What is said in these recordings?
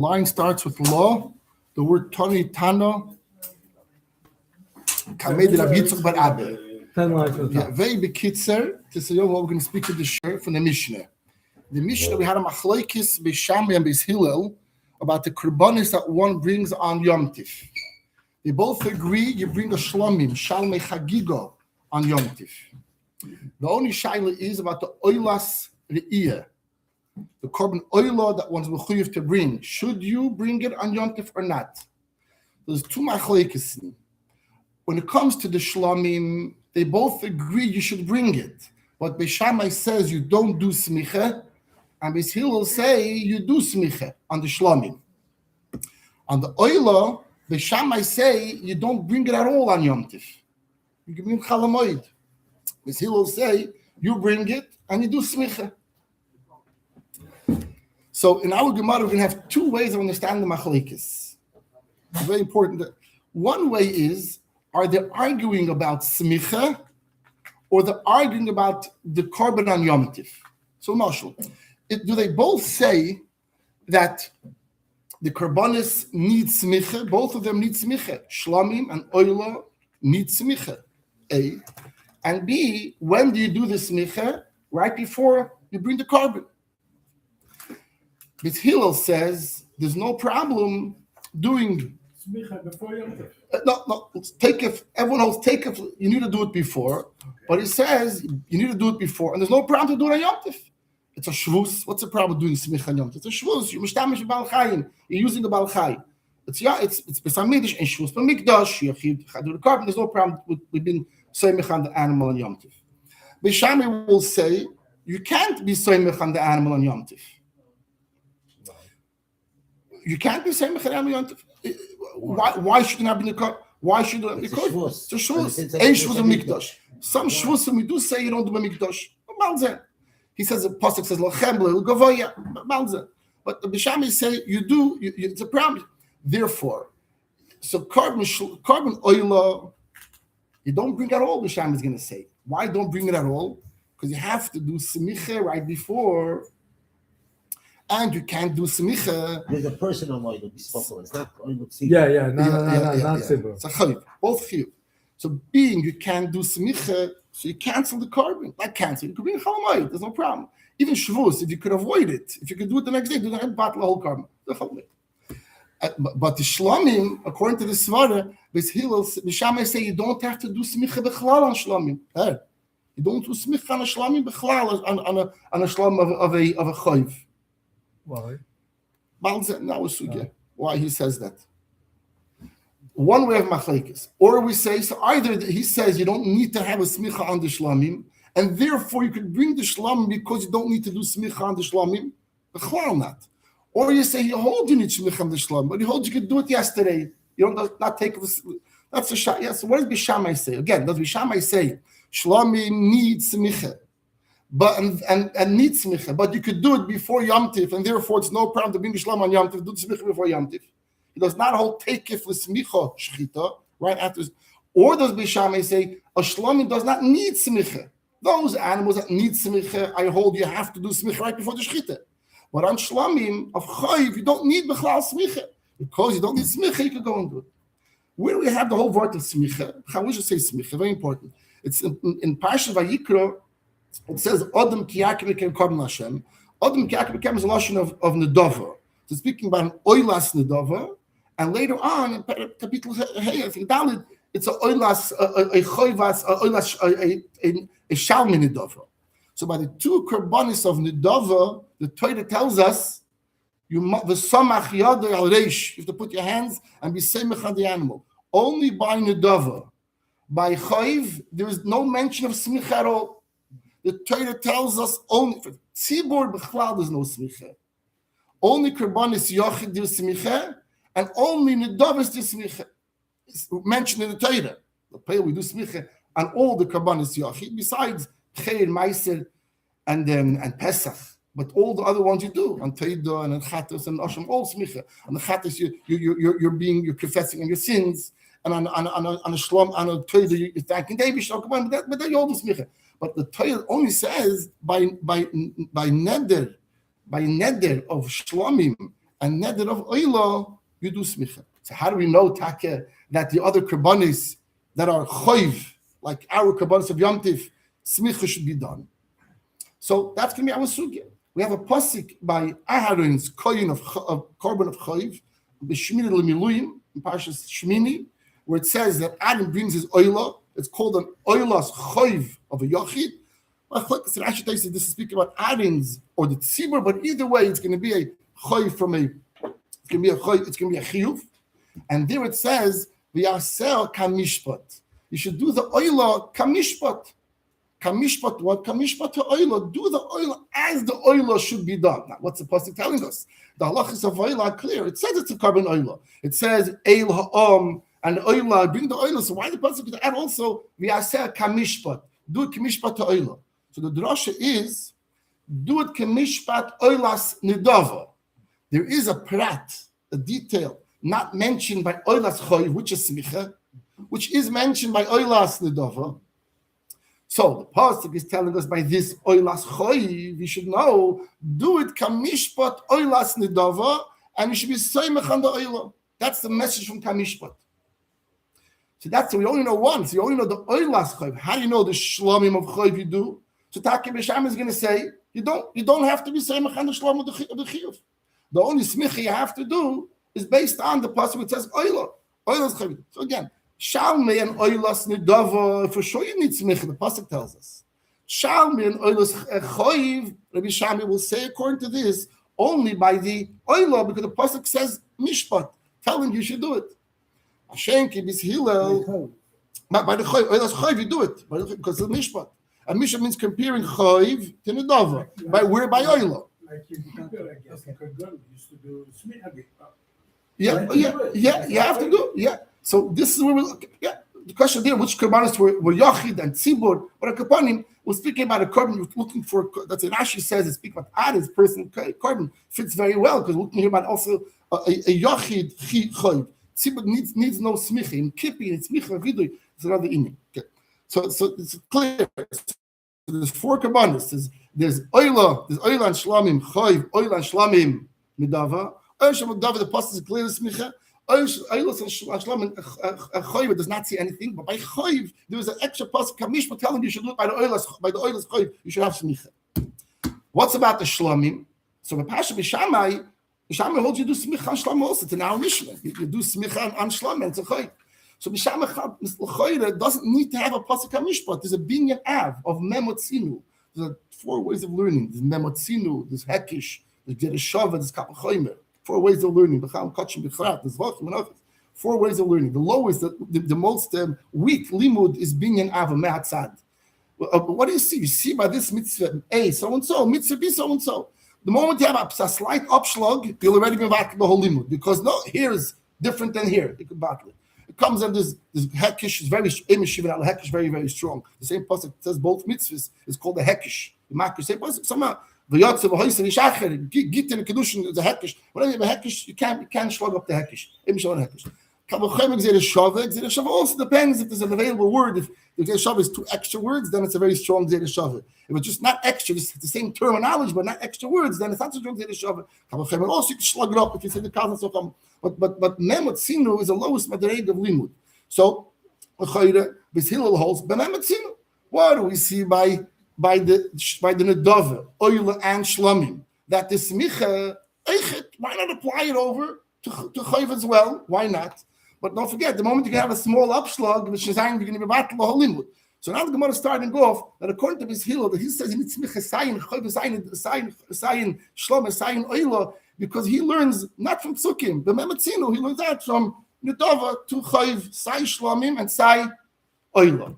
Line starts with law. The word Tani Tana. Kamed Rabbi Bar Abba. 10 lines from the top. Very bekitzer. This is what we're going to speak to the shirt from the Mishnah. The Mishnah, we had a machlokes Beishami and Beis Hillel about the korbanos that one brings on Yom Tif. They both agree you bring a shlomim, shalmei chagigo, on Yom Tif. The only shaila is about the oilas re'iyah, the korban oila that one's mechuyev to bring. Should you bring it on Yom Tif or not? There's two machlokes. When it comes to the shlomim, they both agree you should bring it. But Beis Shammai says you don't do smicha, and Beis Hillel say you do smicha on the shlomim. On the oila, Beis Shammai say you don't bring it at all on Yom Tif. You can bring chalamoid. Beis Hillel say you bring it and you do smicha. So in our Gemara, we're going to have two ways of understanding the machlokes. It's very important. One way is, are they arguing about smicha or they're arguing about the korban on Yom Tif? So Marshall, do they both say that the korbanos need smicha? Both of them need smicha. Shlamim and oila need smicha. A. And B, when do you do the smicha? Right before you bring the korban. Beis Hillel says there's no problem doing Smicha before Yom Tov. no. Takef. Everyone else takef. You need to do it before, but he says you need to do it before, and there's no problem to do it on Yom Tov. It's a shvus. What's the problem doing smicha on Yom Tov? It's a shvus. You're mishtamish b'al chayim. You're using the b'al chayim. It's besamidish and shvus b'mikdash. You do the korban. There's no problem with being soymich on the animal on Yom Tov. Beis Shammai will say you can't be soymich on the animal on Yom Tov. You can't be soymich on the animal on Yom Tov. Why should it not be in the car? Why should it? Because it's a shvus. Ein shvus of mikdash. Some shvusim we do say you don't do a mikdash. He says the pasuk says lochem gavoya. But the Beis Shammai say you do. It's a problem. Therefore, so korban oila you don't bring at all. Beis Shammai is going to say why don't bring it at all? Because you have to do smicha right before. And you can't do smicha. There's a personal oil be spoken. It's not oil. Not sibur. It's a chayv, both chayv. So being you can't do smicha, so you cancel the korban. Not cancel. You could be in chalamoid. There's no problem. Even shvus, if you could avoid it, if you could do it the next day, do not battle the whole korban. But the shlomim, according to the svara, Beis Hillel, Beis Shammai say you don't have to do smicha bechlal on shlomim. You don't do smicha on a shlomim bechlal on a shlom of a chayv. Why? Why he says that? One way of machlekes, or we say so. Either he says you don't need to have a smicha on the shlamim, and therefore you could bring the shlamim because you don't need to do smicha on the shlamim. Bechlal not. Or you say you hold you need smicha on the shlamim, but you hold you could do it yesterday. You don't not take this. That's a shot. Yes. What does Beis Shammai say? Again, does Beis Shammai say shlamim needs smicha? But and need smicha, but you could do it before Yom Tif, and therefore it's no problem to bring the shlam on Yom Tif. Do the smicha before Yom Tif. He does not hold takef with smicha shchita right after. Or does Beis Shammai say a shlamim does not need smicha? Those animals that need smicha, I hold you have to do smicha right before the shchita. But on shlamim of chayv, you don't need bechlal smicha because you don't need smicha. You can go and do it. Where do we have the whole word of smicha? How we should say smicha? Very important. It's in Parshat Vayikra. It says Adam kiyakim kem korban Hashem. Adam kiyakim kem is a lashon of nedava. So speaking about an oilas nedava, and later on in Kapitel Hey, I think Dalit, it's a oilas a choivas a oilas a shalmi nedava. So by the two korbanos of nedava, the Torah tells us you the samach yad al reish. You have to put your hands and be semech on the animal. Only by nedava, by choiv, there is no mention of smicha at all. The Torah tells us only for tzibur b'chlal there's no smicha. Only korbanos yochid do smicha, and only nedavos do smicha. It's mentioned in the Torah. The Torah we do smicha on all the korbanos yochid besides Cheir, Meiser, and Pesach. But all the other ones you do on Teidah and on Chatos and Osham, all smicha. On the Chatos you're confessing on your sins, and on a shlom on a Teidah you're thanking David. But then you all do smicha. But the Torah only says by neder of shlamim and neder of oila, you do smicha. So how do we know, Take, that the other karbanis that are choiv, like our karbanis of Yom Tif, smicha should be done? So that's going to be our sugya. We have a pasuk by Aharon's koyin of korban of choiv, b'shmini l'miluim, in Parshas Shmini, where it says that Aaron brings his oila. It's called an oilas choiv of a yachid. So actually, this is speaking about Aaron's or the tzibur, but either way, it's going to be a choiv from a. It's going to be a choiv. It's going to be a chiyuv, and there it says v'yasel kamishpat. You should do the oila kamishpat. Kamishpat what? Kamishpat to oila. Do the oila as the oila should be done. Now, what's the pasuk telling us? The halachas of oila are clear. It says it's a carbon oila. It says eil ha'om and oila. Bring the oila. So why the pasuk to add also v'yaseh kamishpat? Do it kamishpat to oila. So the drasha is do it kamishpat oilas nidava. There is a prat, a detail not mentioned by oilas choiv, which is smicha, which is mentioned by oilas nidava. So the pasuk is telling us by this oilas choiv, we should know, do it kamishpat oilas nidava, and you should be soymech on the oila. That's the message from kamishpat. So that's, we only know once. You only know the oilas choiv. How do you know the shlomim of choiv you do? So Taki B'Sham is going to say, you don't have to be soymech on the shlom of the chiyuv. The only smicha you have to do is based on the pasuk which says oila. Oilas choiv. So again, Shalmei and oilas nidava, for sure you need smicha, the pasuk tells us. Shalmei and oilas choiv, Rabbi Shami will say according to this, only by the oila, because the pasuk says mishpat, telling you should do it. Hashenki bis Hillel, by the choiv, oilas choiv you do it, because it's mishpat. And mishpat means comparing choiv to nidava, by oila. Like you compare, I guess, like a girl used to do smicha. Yeah, you have to do, yeah. So this is where we look. Yeah, the question there, which korbanos were yachid and tzibur, but a korbanim was speaking about a korban you're looking for. That's what Rashi says. It's speaking about Ad's person korban fits very well because we're looking here about also a yachid choiv. Tzibur needs no smicha. In kippi and smicha vidui, it's another inyan. Okay, so it's clear. So there's four korbanos. There's oila and shlamim choiv, oila and shlamim midava. Oila midava, the pasuk is clear smicha. Oilas and choiv does not see anything, but by choiv there is an extra pasuk kamishma telling you should do it by the oilas choiv. You should have smicha. What's about the shlamim? So the pasuk b'shamai holds you do smicha on shlam also. It's in our Mishnah. You do smicha on shlam and it's a choiv. So b'shamai doesn't need to have a pasuk kamishma. There's a binyan av of memotzinu. There's 4 ways of learning. There's memotzinu. There's hekish. There's dereshava. There's kapachaymer. 4 ways of learning. 4 ways of learning. The lowest, the most weak limud is binyan ava me'atzad. What do you see? You see by this mitzvah A, so and so, mitzvah B, so and so. The moment you have a slight upshlag, you'll already be back to the whole limud because no, here is different than here. You can battle it. It comes and this hekish is very, very strong. The same pasuk says both mitzvahs is called the hekish. The makir same pasuk somehow. The git in kedushin is a hekish. Whenever you have a hekish, you can't slug up the hekish. Also depends if there's an available word. If the zera is 2 extra words, then it's a very strong zera shava. If it's just not extra, just the same terminology but not extra words, then it's not so strong zera shava. Also, you can slug it up if you say the cousin so come. But memot sinu is the lowest madareg of limud. So bis Hillel holds b'memot sinu. What do we see by the nedava, oila and shlamim, that the smicha, why not apply it over to chayv as well? Why not? But don't forget, the moment you can have a small upslug, which is you're going to be battle the whole limud. So now the Gemara is starting off that according to his Hillel, that he says he needs smicha sayin, chayv sayin, shlam sayin oila, because he learns not from psukim, but mematzinu, he learns that from nedava to chayv sayin shlamim and sayin oila.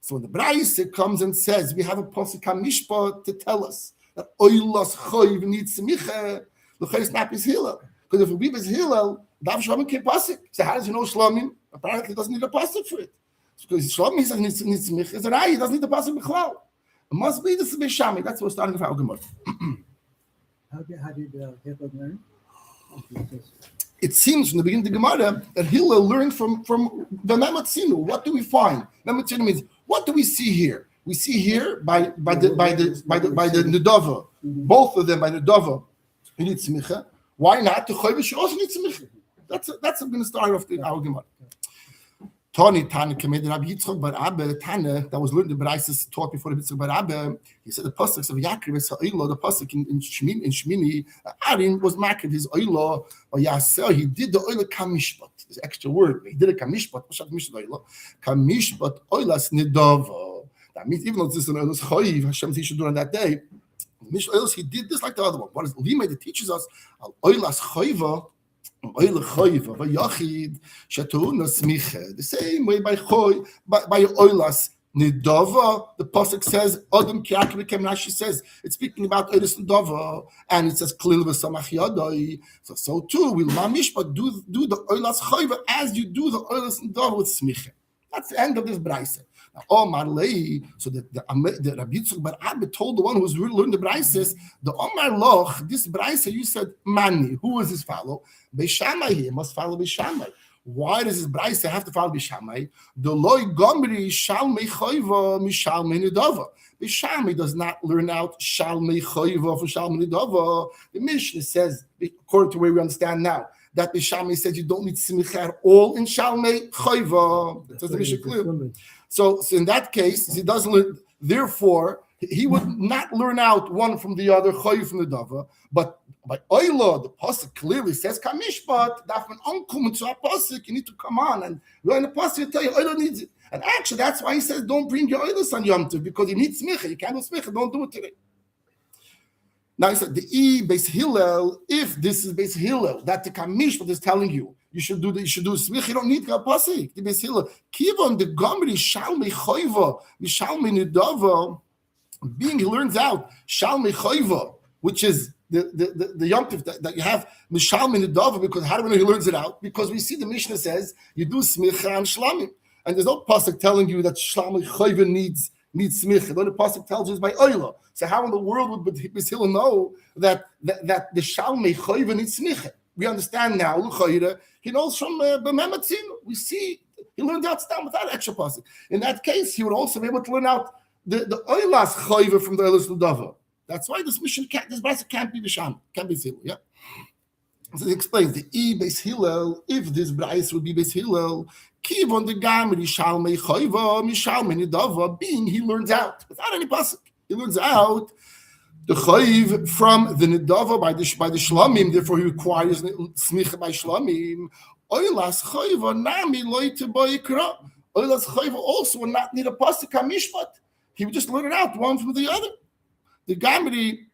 So when the Braise comes and says we have a pasuk hamishpa to tell us that oilas choiv needs smicha, the chayv not is Hillel. Because if we be Hillel, dav shlamim can't pasuk. So how does he know shlamim? Apparently, he doesn't need a pasuk for it. Because shlamim he says needs smicha. It's he doesn't need a pasuk b'chlal. It must be this b'shami. That's what we're starting with our Gemara. How did Hillel learn? It seems from the beginning of the Gemara that Hillel learned from the Mematzinu. What do we find? Mematzinu means what do we see here? We see here by the Nedava, both of them by Nedava, you need smicha. Why not? The Chayva should also need smicha. That's I'm going to start off our Gemara. Tani committed Rabbi Yitzchak bar Abba Tana that was learned the Braises taught before the Yitzchak bar Abba. He said the pasuk of Yaakov is Ha'ila, the pasuk in Shmini, Aaron was makriv his Oila or Yasser. He did the Oila kamishpat. This extra word. He did a kamishpat. What's that kamishpat Oila? Kamishpat Oilas nidava. That means even though this is an Oilas chayiv, Hashem said he should do on that day. Oilas he did this like the other one. What is Lima that teaches us? Oilas chayiva. The same way by oilas nidava, the pasuk says Adam ki'akim Rashi says it's speaking about oilas nidava, and it says klil v'samach yadai. So too will mamishpat do the oilas chayva as you do the oilas nidava with smicha. That's the end of this brayse. So the Rabbi Yitzchak bar Abba told the one who was really learning the brayses, the Omar Loch, this brayse you said mani. Who was his follow? Beishamai. He must follow Beishamai. Why does this brayse have to follow Beishamai? The loy gomri shalmei choiva mishalmei nidava. Beishamai does not learn out shalmei choiva for shalmei nidava. The Mishnah says, according to where we understand now, that Beishamai says you don't need smicha at all in shalmei choiva. That's the Mishnah clear. So in that case, he doesn't learn. Therefore, he would not learn out one from the other, choy from the dava. But by oila, the pasuk clearly says kamishpat. That when onkum to a pasuk, you need to come on and in the pasuk you tell you oila needs it. And actually, that's why he says don't bring your oilas on Yom Tov because you need smicha. You can't do smicha. Don't do it today. Now he said the beis Hillel. If this is beis Hillel, that the kamishpat is telling you. You should do smicha. You don't need to pasuk. The beis Hillel. Kivon the gomri shalmei choiva mishalmei nidava. Being he learns out shalmei choiva, which is the Yom Tov that you have mishalmei nidava. Because how do we know he learns it out? Because we see the Mishnah says you do smicha and shlamim, and there's no pasuk telling you that shalmei choiva needs smicha. The only pasuk tells you is by oila. So how in the world would beis Hillel know that the shalmei choiva needs smicha? We understand now. He knows from B'mematzinu. We see he learned out stam without extra pasuk. In that case, he would also be able to learn out the oilas chayva from the oilas ludava. That's why this brayse can't be b'sham, can't be Hillel. Yeah. So he explains the beis Hillel. If this brayse would be beis Hillel, kivon the gamri shalmei chayva mishalmei nidava. Being he learns out without any pasuk. He learns out the chayiv from the nidava by the shlamim, therefore he requires smicha by shlamim. Oilas chayiva nami loite ba'ikra. Oilas chayiva also would not need a pasuk kamishpat. He would just learn it out one from the other. The gamri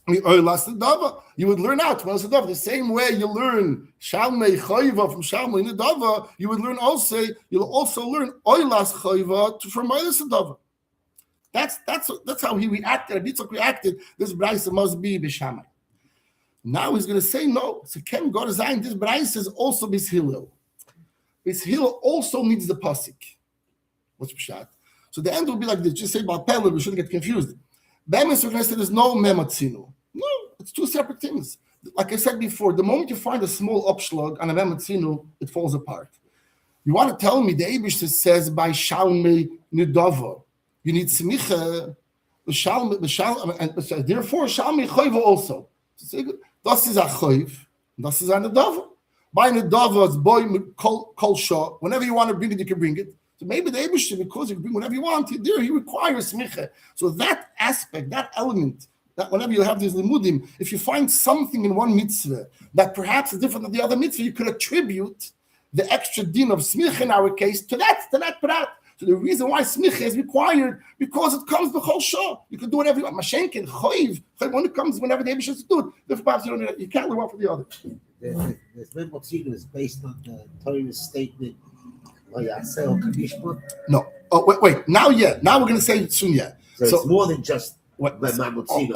oilas nidava, you would learn out oilas nidava the same way you learn shalmei chayiva from shalmei nidava. You would learn also. You'll also learn oilas chayiva from oilas nidava. That's how he reacted. Yitzchak reacted. This brayse must be b'shamai. Now he's going to say no. So Ken God is saying this brayse is also beis Hillel. Beis Hillel also needs the pasuk. What's pshat? So the end will be like this. Just say about Peled. We shouldn't get confused. Bemis we're going to say there's no mematzinu. No, it's two separate things. Like I said before, the moment you find a small upshlag on a mematzinu, it falls apart. You want to tell me the Eibush says by shalmei nidava. You need smicha, and therefore shalmei choiva also. Das is a choiv, das is a nedava. By nedava, it's boy kol shah. Whenever you want to bring it, you can bring it. So maybe the Eibush, because you can bring whatever you want, there he requires smicha. So that aspect, that element, that whenever you have these limudim, if you find something in one mitzvah that perhaps is different than the other mitzvah, you could attribute the extra din of smicha in our case to that prat. So the reason why smicha is required because it comes the whole shah. You can do whatever you want. Mashenkin, choiv, when it comes, whenever the Eibush has to do it, therefore perhaps you can't learn one from the other. The Mematzinu is based on the Torah's statement. No. Oh, wait. Now we're going to say it soon. Yeah. So it's more than just Mematzinu.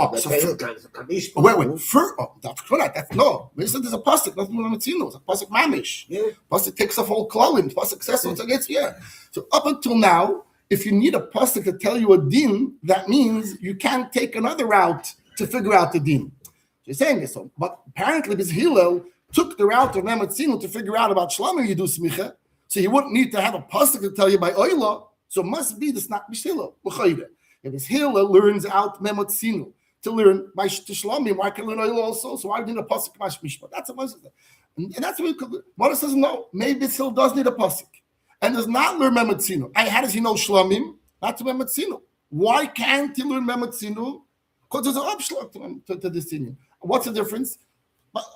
That's correct. That's no. We said there's a pasuk, not Mematzinu. It's a pasuk mamish. Yeah. Pasuk takes off all klalim. Pasuk says so. Yeah. So up until now, if you need a pasuk to tell you a din, that means you can't take another route to figure out the din. So you're saying this, so, but apparently this Hillel took the route of Mematzinu to figure out about shlamim you do smicha. So you wouldn't need to have a pasuk to tell you by oila. So it must be this not b'shilo. If this Hillel learns out Mematzinu to learn by Shlamim. Why can I learn oil also? So why do you need a pasuk mishpat? That's a pasuk. And that's what Mara says. No, maybe it still does need a pasuk, and does not learn Mematzinu. How does he know Shlamim? Not to Mematzinu. Why can't he learn Mematzinu? Because there's an upshlag to this thing. What's the difference?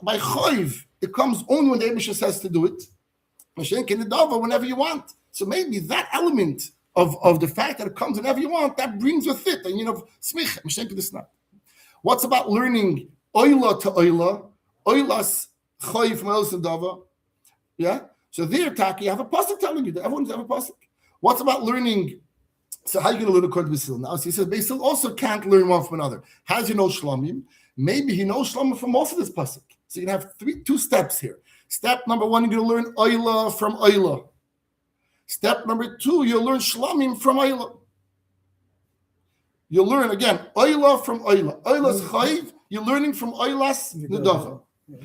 By Choiv, it comes only when the Eibusha says to do it. Mashenk in the Dava, whenever you want. So maybe that element of the fact that it comes whenever you want, that brings with it. And smicha, Mashenk this not. What's about learning Oila to Oila? Oilas Choiv from Oilas and Dava. Yeah? So there, Taki, you have a pasuk telling you that everyone's have a pasuk. What's about learning? So how are you going to learn according to Basil? Now, so he says Basil also can't learn one from another. How does he know Shlamim? Maybe he knows Shlamim from most of this pasuk. So you can have two steps here. Step number one, you're going to learn Oila from Oila. Step number two, you'll learn Shlamim from Oila. You'll learn again Oila from Oila. Oilas Chayiv, you're learning from Oilas Nedava.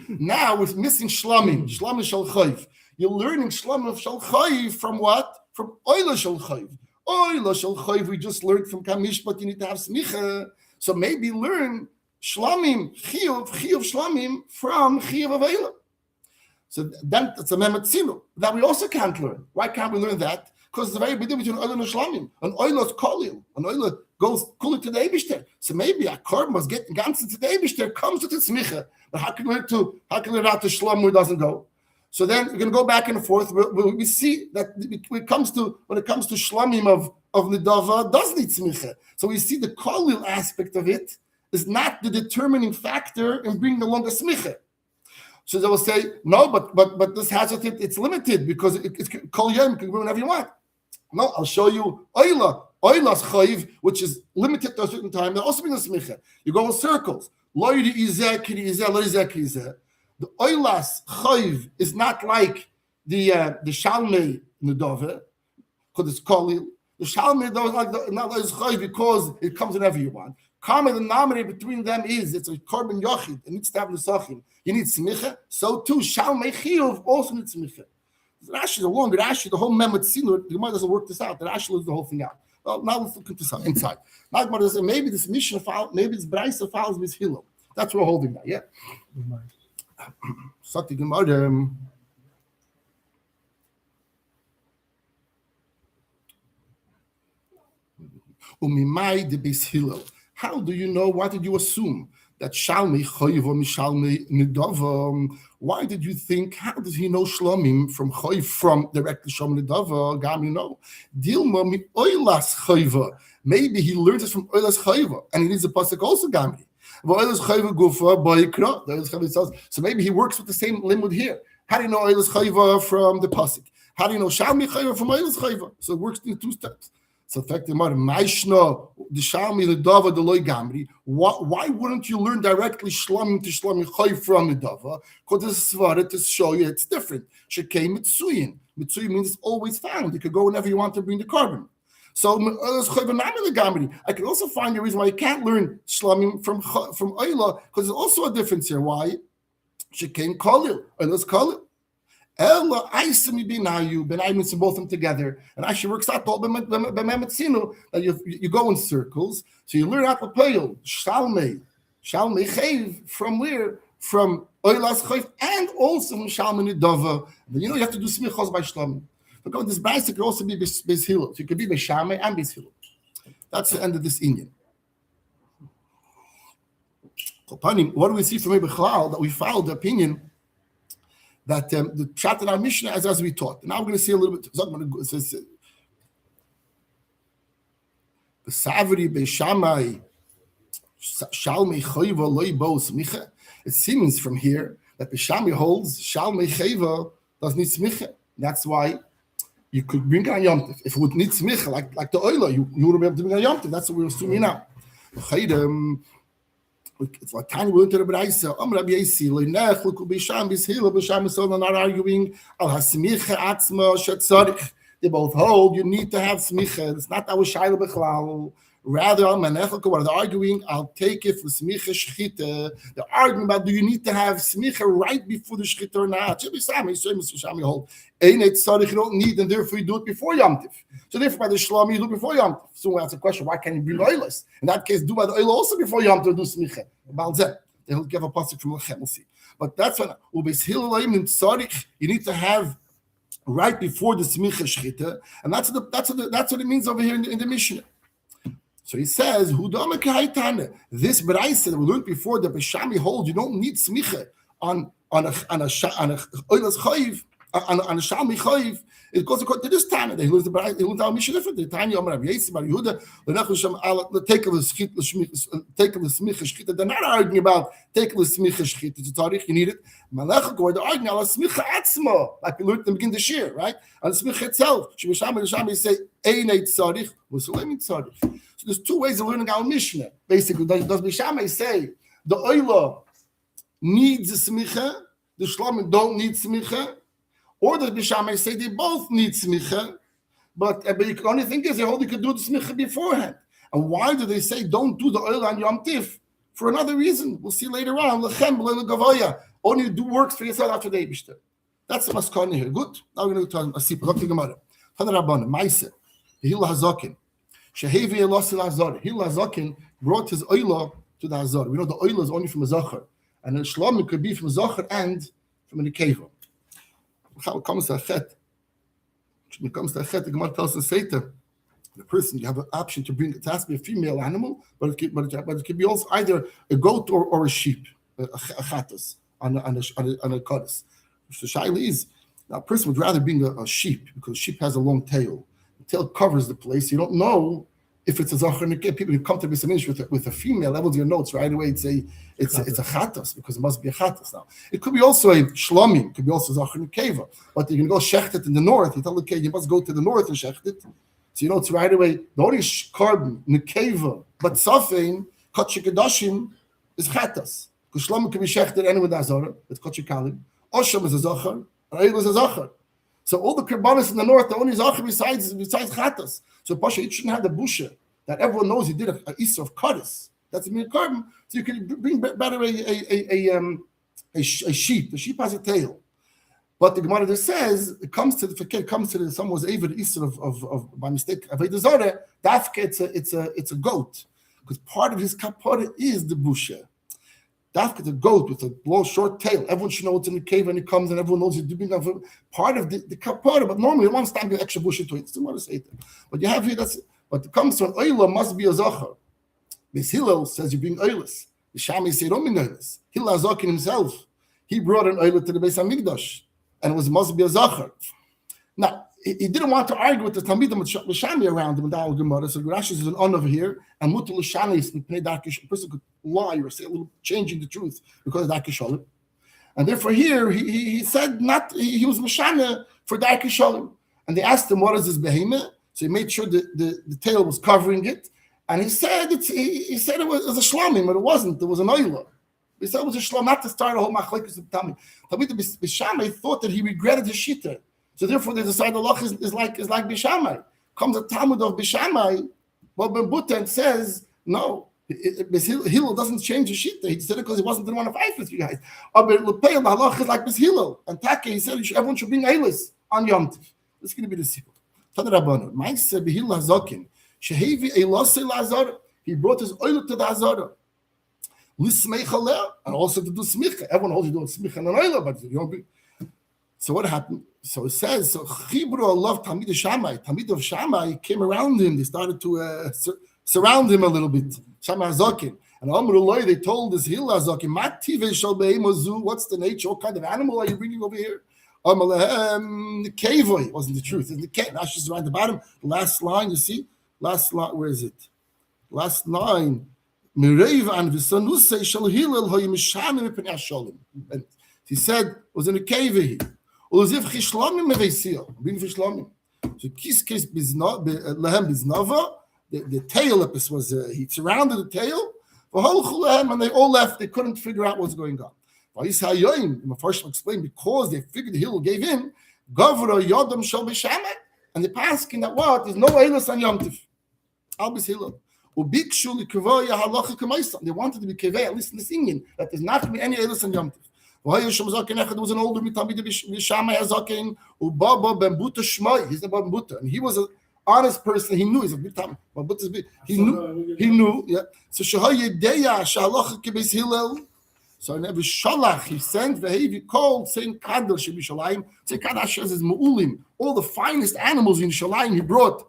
Now we're missing Shlamim. Shlamim Shal Chayiv. You're learning Shlamim Shal Chayiv from what? From Oila Shal Chayiv. Oila Shal Chayiv, we just learned from Kamish, but you need to have Smicha. So maybe learn Shlamim, Chiyuv Shlamim from Chiyuv of Oila. So then it's a Mematzinu that we also can't learn. Why can't we learn that? Because it's a very big difference between Oila and Shlamim. An Oila is Kolil. An Oila goes Kulil to the Eibishter. So maybe a Korban was getting Ganzen to the Eibishter, comes to the Smicha. But how can we learn out to Shlamim where it doesn't go? So then we're going to go back and forth. We see that when it comes to Shlamim of Nedava, does need Smicha. So we see the Kolil aspect of it is not the determining factor in bringing along a Smicha. So they will say, no, but this has it's limited because it's Kol Yom, you can go whenever you want. No, I'll show you Oilas Chayiv, which is limited to a certain time. That also brings a Smicha. You go in circles. Lo Yizeh, Kiri Yizeh, Lo Yizeh, Kiri Yizeh. The Oilas Chayiv is not like the Shalmei Nedove, because it's Kolil. The Shalmei Nedove is not like Chayiv because it comes whenever you want. Common denominator between them is it's a Korban Yochid. It needs to have Nesachim. You need Smicha. So too, Shalmei Chiyuv also needs Smicha. Rashi is a long Rashi, the whole Mematzinu, the Gemara doesn't work this out. The Rashi leaves the whole thing out. Well, now let's look into this inside. Now the Gemara says maybe this Mishnah follows, maybe this Braisa follows this Hilo. That's what we're holding now, yeah? Sati Gemara. Umimai de Beis Hillel. How do you know? Why did you assume that Shalmei Choiv or Mishalmei Nedava? Why did you think? How does he know Shlamim from Choiv from directly Shom Nedava? Gam, you know, Dilma mi Oilas Choiva. Maybe he learns it from Oilas Choiva, and he needs a pasuk also Gamri. So maybe he works with the same limud here. How do you know Oilas Choiva from the pasuk? How do you know Shalmei Choiva from Oilas Choiva? So it works in two steps. So effectively, why wouldn't you learn directly Shlamim to Shlamim Choy from Nedava? Because this is svara to show you it's different. Shekei Mitsuyin. Mitsuyin means it's always found. You could go whenever you want to bring the carbon. So I can also find a reason why you can't learn Shlamim from Oila, because there's also a difference here. Why? Shekei Kolil. Oila's Kolil. Ella Aisimi Binayu, Benayu means both of them together. And actually works out that you go in circles. So you learn out the pale, Shalmei Chayv, from where? From Oilas Chayv, and also from Shalmei Nedava. But you have to do Smichos by Shlamim. Because this bicycle could also be Beis Hillel. So you could be Beis Shammai and Beis Hillel. That's the end of this Indian. What do we see from Ibn Chalal? That we followed the opinion that the chat in our Mishnah as we taught. Now we're going to see a little bit. It says, the Savri Beis Shammai Shalmei Chayva Loi Bo Smicha. It seems from here that Beis Shammai holds Shalmei Chayva doesn't need Smicha. That's why you could bring on Yom Tov. If it would need Smicha, like the Oila, you would be able to bring on Yom Tov. That's what we're assuming now. It's like tiny went to the Beitza. Rabbi Yasi, Leinech, look, Bisham, Bishil, Bisham, so they're not arguing. Al Hasmicha Atzma Shetzarich. They both hold you need to have smicha. It's not our shayla bechlal. Rather, what they're arguing, I'll take it for smicha shchita. They're arguing about, do you need to have smicha right before the shchita or not? You don't need, and therefore you do it before Yom Tif. So therefore, by the Shlom, you do it before Yom Tif. So we ask the question, why can't you bring oilers? In that case, do by the oil also before Yom Tif, do smicha. They'll give a pasuk from Lechem, we'll see. But that's when you need to have right before the smicha shchita, and that's what it means over here in the Mishnah. So he says, this Braisa that we learned before, the Beshami holds you don't need smicha on a oilas chayiv, on a shalmi chayiv. It goes according to this Tana. He learns the Braisa. He learns our Mishnah different. The Tanya Omer Rabbi Yosef Bar Yehuda, take the smicha shchita. They're not arguing about take the smicha shchita. It's a tarikh. You need it. Malach go. They're arguing about smicha atzma, like we learned at the beginning of the year, right? On the smicha itself. Shemashami say einay tzarich, v'sulemi tzarich. So there's two ways of learning our Mishnah. Basically, does Bishamai say the oila needs a smicha, the shlomim don't need smicha, or does Bishamai say they both need smicha, but the only thing is they only could do the smicha beforehand. And why do they say don't do the oila on Yom Tif? For another reason, we'll see later on. Lechem gavoya, only do works for yourself after the Eibishter. That's the maskana here. Good. Now we're going to talk a sip. Look at the Gemara. Tana Rabbanan, Ma'aseh, Hil Hazakin. Shehevi Elosil Azor. Hil Hazakin brought his oila to the Azor. We know the oila is only from a Zachar. And the Shlomim could be from a Zachar and from a Nekeva. How it comes to a Chet. When it comes to a Chet, the Gemara tells us Seita, the person, you have an option to bring, it has to be a female animal, but it could be also either a goat or a sheep, a chatas, on a kadis. So Shaila is, now a person would rather bring a sheep, because sheep has a long tail. The tail covers the place. You don't know if it's a zachar and a people who come to Bisamish with a female, levels your notes right away, it's a chatas, because it must be a chatas now. It could be also a shlomim, it could be also zachar and keva, but you can go shechtet in the north. You tell the kid you must go to the north and shechtet. So you know it's right away. The only carbon, nekeva, but safin, kachikadashim is chatas. Because shlomim can be shechted anywhere with azara, it's kachikalim. Osham is a zachar, and Eil is a zachar. So all the karbanis in the north, the only zachar besides chatas. So Pasha, it shouldn't have the busha that everyone knows he did a isra of kadis. That's a mere carbon. So you can bring better a sheep. The sheep has a tail. But the Gemara says it comes to the someone was able to isra of by mistake avodah zarah. Dafka it's a goat, because part of his kapara is the busha. Dafka the goat with a long short tail. Everyone should know it's in the cave when he comes, and everyone knows he's doing part of the kapara. But normally it wants to have extra bush into it. It's the say that. But you have here but it comes to an oila must be a zachar. This Hillel says you bring oilas. The Shami say don't bring oilas. Hillel Zakin himself, he brought an oila to the Beis Hamikdash, and it must be a zachar. Now he didn't want to argue with the Talmidim with Shami around him in the Gemara. So Rashi is an on over here, and mutal Shani is a person could lie or say a little changing the truth because of Darkish. And therefore here he said not he was Mashana for Darkish. And they asked him what is this behemoth. So he made sure the tail was covering it, and he said it was a shlomim, but it wasn't. It was an oila. He said it was a shlom, not to start a whole machlekes of Talmud. Talmud Bishamai thought that he regretted his shita, so therefore they decided the loch is like Bishamai. Comes a Talmud of Bishamai, well Ben Butan says no. Hillel doesn't change his shita. He said it because he didn't want to fight with you guys. But Lepei the halach is like this Hillel, and Taki he said everyone should bring eilis on Yom Tov. This is going to be the sequel. He brought his oil to the Azara. And also to do smicha. Everyone holds you doing smicha and an oil, but you don't be. So what happened? So it says, so Schapiro loved Talmid Shammai. Talmid of Shammai came around him. They started to surround him a little bit. Shammai Hazakin. And Amrullah, they told this Hil Hazakin, what's the nature? What kind of animal are you bringing over here? The Kavoy wasn't the truth. The Rashi is around the bottom. The last line, you see? Last line, where is it? Last line. And he said, it was in a cave. So the tail was he surrounded the tail, and they all left. They couldn't figure out what's going on. The first explained because they figured the hill gave in, and the paskin that what there's no eilis on Yom Tif. Albis Hillel. Ubikshu likavoya halacha k'maisa. They wanted to be kevei, at least in the singing, that there's not to be any elis and yomtiv. There was an older mitamid Shammai Hazaken, Ubaba Ben Buta Shmai. He's about Buta, and he was an honest person. He knew he's a big time. He knew. Yeah. So Shahayedeya Shalacha Kibes Hillel. So in every Shalach he sent he called saying Kadal Shebi Shalayim. Say Kadash is Mu'ulim. All the finest animals in Shalayim he brought.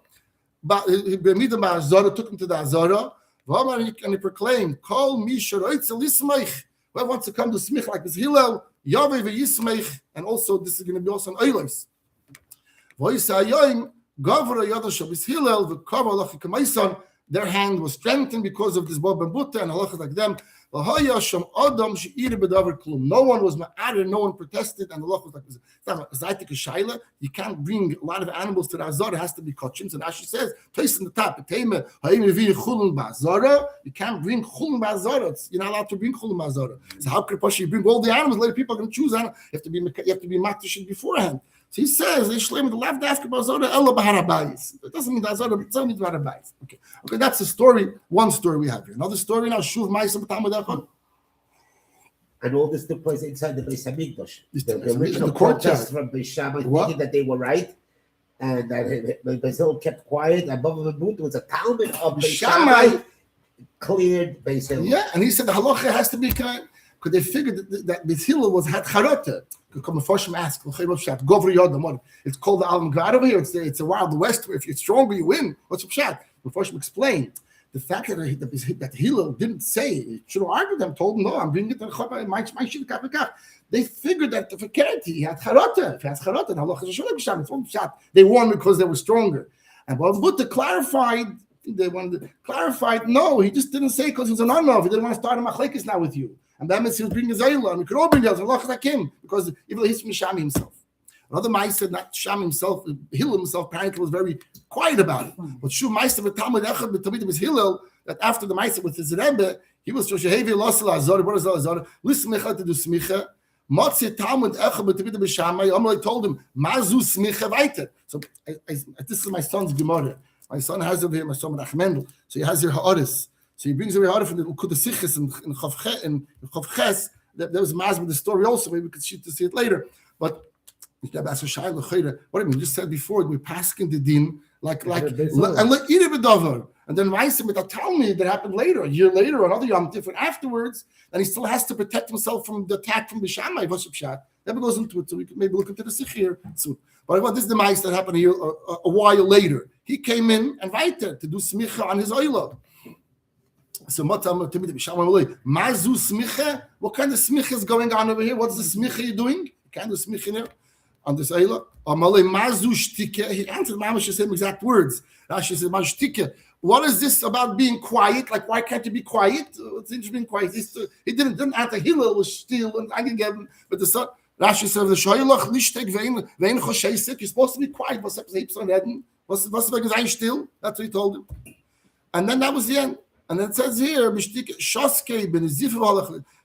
But he took him to the Azara, and he proclaimed, "Call me Sharoitz Elismeich." Whoever wants to come to Smich like this Hillel, Yahweh v'Yismeich, and also this is going to be also an Eilos. V'Yisayoim Gavra Yadasha bis Hillel v'Kava Lachi Kamaisan. Their hand was strengthened because of this Bob and Buta and halachas like them. No one was ma'arid, no one protested, and Allah was like, Zaitik Shaila, you can't bring a lot of animals to the Azara, it has to be kachim. So now she says, place in the top, you can't bring chulun ba'azara, you're not allowed to bring chulun ba'azara. So how could you bring all the animals, later people are going to choose animals, you have to be makdish beforehand. So he says, the left after ba'azara, ella b'harabayis. It doesn't mean the Azara, it doesn't mean b'harabayis. Okay, that's the story, one story we have here. Another story now, Shuv Ma'aseh b'Talmud Echad. And all this took place inside the Beis Hamikdash. The original original protest from Beis Shammai thinking that they were right, and that Beis Hillel kept quiet. And above the boot was a Talmud of Beis Shammai cleared Beis Hillel. Yeah, and he said the halacha has to be kind, because they figured that Beis Hillel was had charata. Come Mephoshim asked, it's called the Alam Gvad over here. It's a Wild West where if you're stronger, you win. What's the pshat? Mephoshim explained. The fact that Hillel didn't say, should have argued them, told him, no, I'm bringing it to the Chaba, my shit. They figured that for Kereti, he had Charata. If he has Charata, Allah is a shot. They won because they were stronger. And Buddha clarified, no, he just didn't say because he was an unknown. He didn't want to start a machlekes now with you. And that means he was bringing Zayla, and we could all bring Zayla, Allah like him, because even he's from Shami himself. Another Ma'aseh, not Sham himself, Hillel himself apparently was very quiet about it. But Shu Ma'aseh v'Talmud Echad b'Talmid was Hillel, that after the Ma'aseh with his Rebbe, he was Shoshehevi Losel Azor, what is Azor? L'smicha to do smicha. Motzi Talmud Echad b'Talmid b'Shamai, Amalei told him, Mazu smicha weiter. So this is my son's Gemara. My son has over here, my son Menachem. So he has here Ha'aris. So he brings over Ha'aris from the Kudasichis and Chavches. There was Maz with the story also, maybe we could see it later. But what I mean, just said before, we're passing the din like and let eat it with davar, and then Ma'aseh with a Talmud that happened later, a year later, another Yom Tif, afterwards, and he still has to protect himself from the attack from Bishamai. Never goes into it, so we can maybe look into the Sikh here soon. But this is the Ma'aseh that happened here a while later. He came in and invited to do smicha on his oila. So Mazu smicha. What kind of smicha is going on over here? What's the smicha you're doing? You can't do smicha here. On this ayla, he answered Mamash the same exact words. Rashi said, "Mashtike, what is this about being quiet? Like, why can't you be quiet? It's interesting being quiet." He didn't answer. Hillel was still, and I can get him. But the son, Rashi said, "The shoylach nishtek vein chosheisik." You're supposed to be quiet. What's still? That's what he told him. And then that was the end. And then it says here,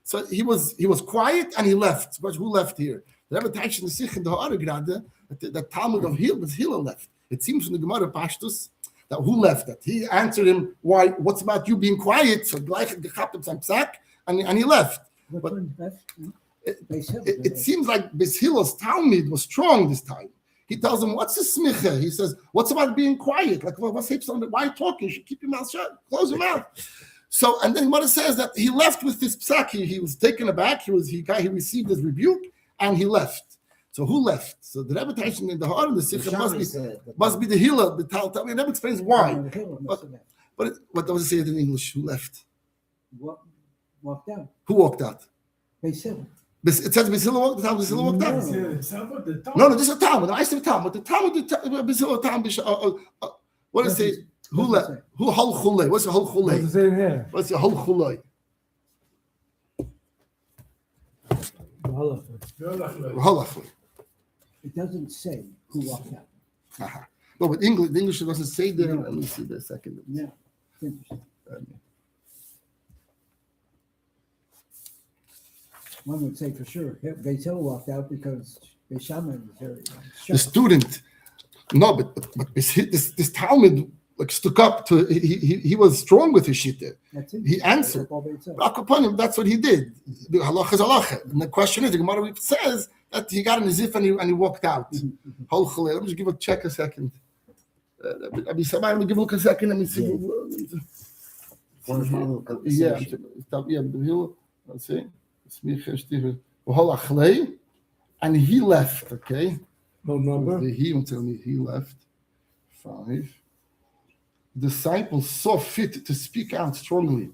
so he was quiet and he left. But who left here? The Rebbe touched in the Sikh in the Ha'ara Grade that the Talmud of Hillel left. It seems from the Gemara Pashtus that who left that? He answered him, why? What's about you being quiet? So and he left. But it seems like Beis Hillel's Talmud was strong this time. He tells him, what's the smicha? He says, what's about being quiet? Like, what's hips on the, why are you talking? You should keep your mouth shut. Close your mouth. So, and then Gemara says that he left with this psak. He was taken aback. He received his rebuke. And he left. So who left? So the Rebbe Taishin in the heart of the Sikha must be the Hillel. The Tal. The Rebbe explains why. But what does it say in English? Who left? Walked out. Who walked out? Beis Hillel. It says Beis Hillel walked out. No, just a Talmud. I said Talmud. The Talmud, Beis Hillel Talmud. What does it say? Who left? Who hol chulei? What's the hol chulei? What's it say here? What's the hol chulei? It doesn't say who walked out. No, but the English doesn't say there. Let me see the second. Yeah, it's interesting. One would say for sure, Beis Hillel walked out because Beis Shammai was very The student. No, but this Talmud like stuck up to. He was strong with his shita. He answered. That's what he did. The halacha is halacha. And the question is, the Gemara says that he got in his zif and he walked out. Let me just give a check a second. Let me give a look a second. Let me see. Let's see. And he left. Okay. No number. He left. 5. Disciples saw fit to speak out strongly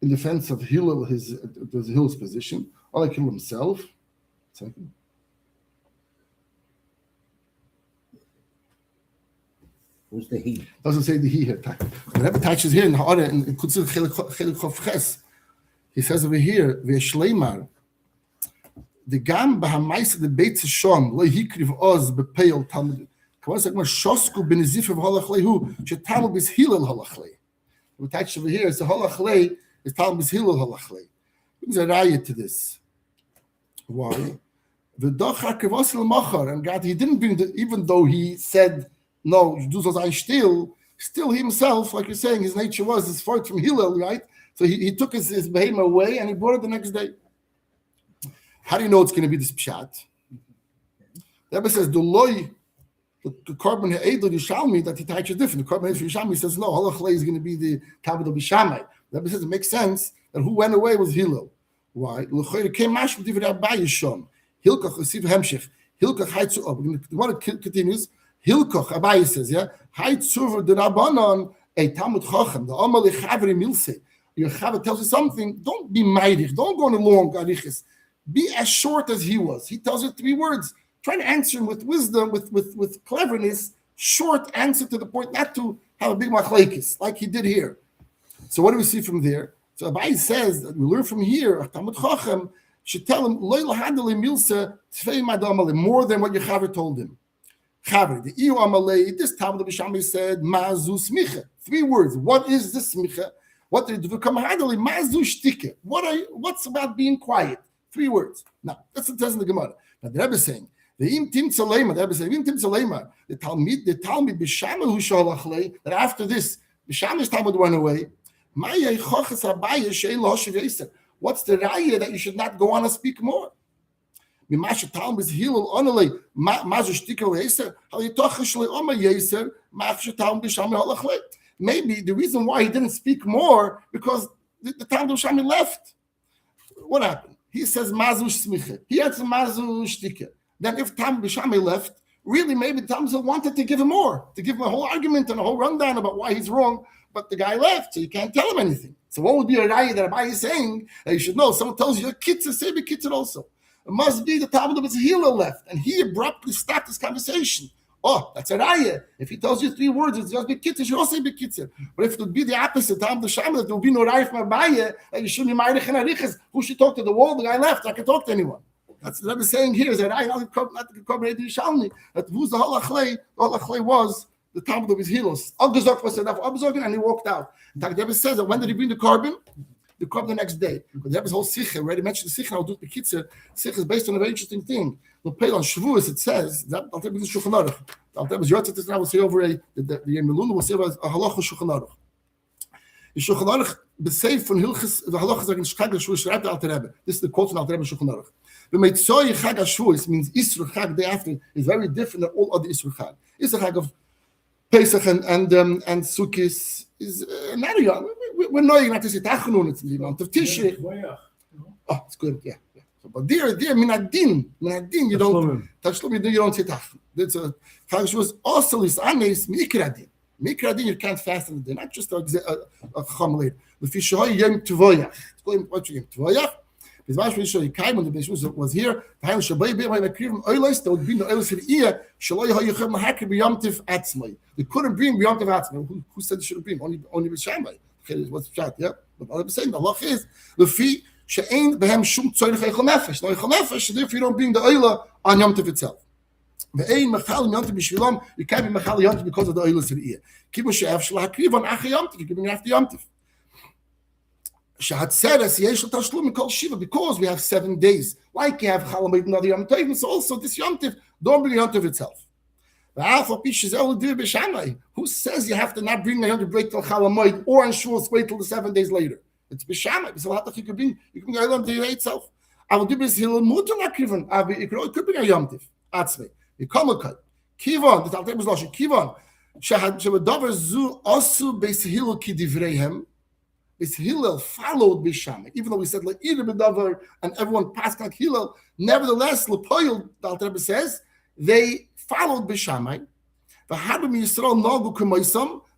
in defense of Hillel's position, unlike Hillel himself. Second. Who's the he? Doesn't say the he here. The Rebbe touches here in the order in Kutzil Chelik Chof Ches. He says over here, Ve'eshleimar, the gam b'hamaisa the Beitza Shom lo hikriv oz bepeil talmud. Kavos like shosku benizif of halach lehu shetalmud is Hillel halach le. We touch over here is the halach le is talmud is Hillel halach le. There's a raya to this. Why? The dochar kavos l'machar and God he didn't bring the even though he said no du sollst ein still he himself like you're saying his nature was his fight from Hillel right. So he took his behemoth away and he brought it the next day. How do you know it's going to be this pshat? The Rebbe says, the carbon Eidel Yishalmi that he touches different. The carbon Yishalmi says, no, Halachle is going to be the Talmud of Bishamai. The Rebbe says it makes sense that who went away was Hillel. Why? L'choyre came mashma divrei rabbi Yishom. Hilkach Yosif Hemshech. Hilkach Haitzu. The one continues. Hilkach Abaye says, yeah, Haitzu the Rabbanon a Talmud Chochem. The Amal Lechavri Milse. Your Chaver tells you something. Don't be meidig. Don't go on a long arichis. Be as short as he was. He tells you 3 words. Try to answer him with wisdom, with cleverness. Short answer to the point, not to have a big machlekes like he did here. So what do we see from there? So Abai says that we learn from here. Talmud Chacham should tell him more than what your Chaver told him. Chaver, the Iyo Amalei. This Talmud Bishami said Mazu Smicha. 3 words. What is this Smicha? What did it become? Mazu Shtike. What's about being quiet? 3 words. Now, that's what it says in the Gemara. Now, the Rebbe is saying, the Rebbe is saying, the Talmud B'Shama who shalachlei, that after this, B'Shama's Talmud went away. What's the raya that you should not go on and speak more? Maybe the reason why he didn't speak more because the Talmud B'Shama left. What happened? He says Mazu Smicha. He had some Mazu Shtike. Then if Talmud B'Shama left, really maybe Talmud wanted to give him more, to give him a whole argument and a whole rundown about why he's wrong, but the guy left, so you can't tell him anything. So what would be a raya that Abai is saying that you should know? Someone tells you, your kitzah, say be kitzah also. It must be the Talmud of his Hillel left, and he abruptly stopped this conversation. Oh, that's a raya. If he tells you 3 words, it's just be kitzah, you should also be kitzah. But if it would be the opposite, Talmud B'Shama, that there would be no raya from Abai, and you shouldn't be ma'arich and arichas. Who should talk to the wall? The guy left. I can talk to anyone. That's what I'm saying here. Is that I not the Korban Yishalmi? That who's the halachlei? The halachlei was the Talmud of his Hilos. Abzorg was enough. Abzorg, and he walked out. The Rebbe says that when did he bring the carbon? The carbon the next day. Because the Rebbe's whole sikha already mentioned the sikha. I'll do the kitzer. Sikha is based on a very interesting thing. The pale on Shavuos it says that I'll tell you this Shulchan Aruch. I'll tell you this now. We'll say over the Meluna. We'll say about a halacha Shulchan Aruch. The Shulchan Aruch the safe from Hilchis the halachas like in Chicago Shavuos Shreit Alter Rebbe. This is the quote from Alter Rebbe Shulchan Aruch. The Meitzoi Chag HaShavuos means Isra Chag day after is very different than all other Isra Chag. Isra Chag of Pesach and Sukkis is not a young. We're knowing not to say Tachanun. It's the amount of Tishrei. Oh, it's good. Yeah. So, but dear, minadin, you don't Tashlum. You don't say Tachanun. That's a Chag HaShavuos also is anes mikradin. Mikradin you can't fast in the day, not just a chum later. The Fishoy Yom Tvoyach. It's going what Yom Tvoyach. His wife was here. The time Shabbai be my Kriv Oilos. There would be no Oilos in ear. Shaloi Hayachem Mahakir B'Yamtiv Atzmai. They couldn't bring B'Yamtiv Atzmai. Who said they should bring only B'Shamai? What's the chat? Yeah, but I'm saying the halach is the fee she'ain behem shum tzorich eichel nefesh. No eichel nefesh. Therefore, you don't bring the oila on Yom Tov itself. Ve'ein machal Yom Tov b'shvilam. You can't be machal Yom Tov because of the oilos in the ear. Kibu she'ef shel hakriv on achei Yom Tov. You're giving after Yom Tov. Because we have 7 days. Like you have Chalamoid another Yom Tov, so also this Yom Tov, don't bring Yom Tov itself. Who says you have to not bring the break till Chalamoid or on Shavuos wait till the 7 days later? It's B'Shamai. So you can bring Aylam to your itself. I will do this Hillel Mutter not Kivan. You could bring a Yomtiv. Atzme. You come a cut. Kivan. The Talmud was lost. Kivan. Shehadavar zu osu beis Hillel ki divreihem. Beis Hillel followed B'Shamai. Even though we said like either Bedavar and everyone passed like Hillel, nevertheless, Lepoil, the Talmud says, they followed B'Shamai.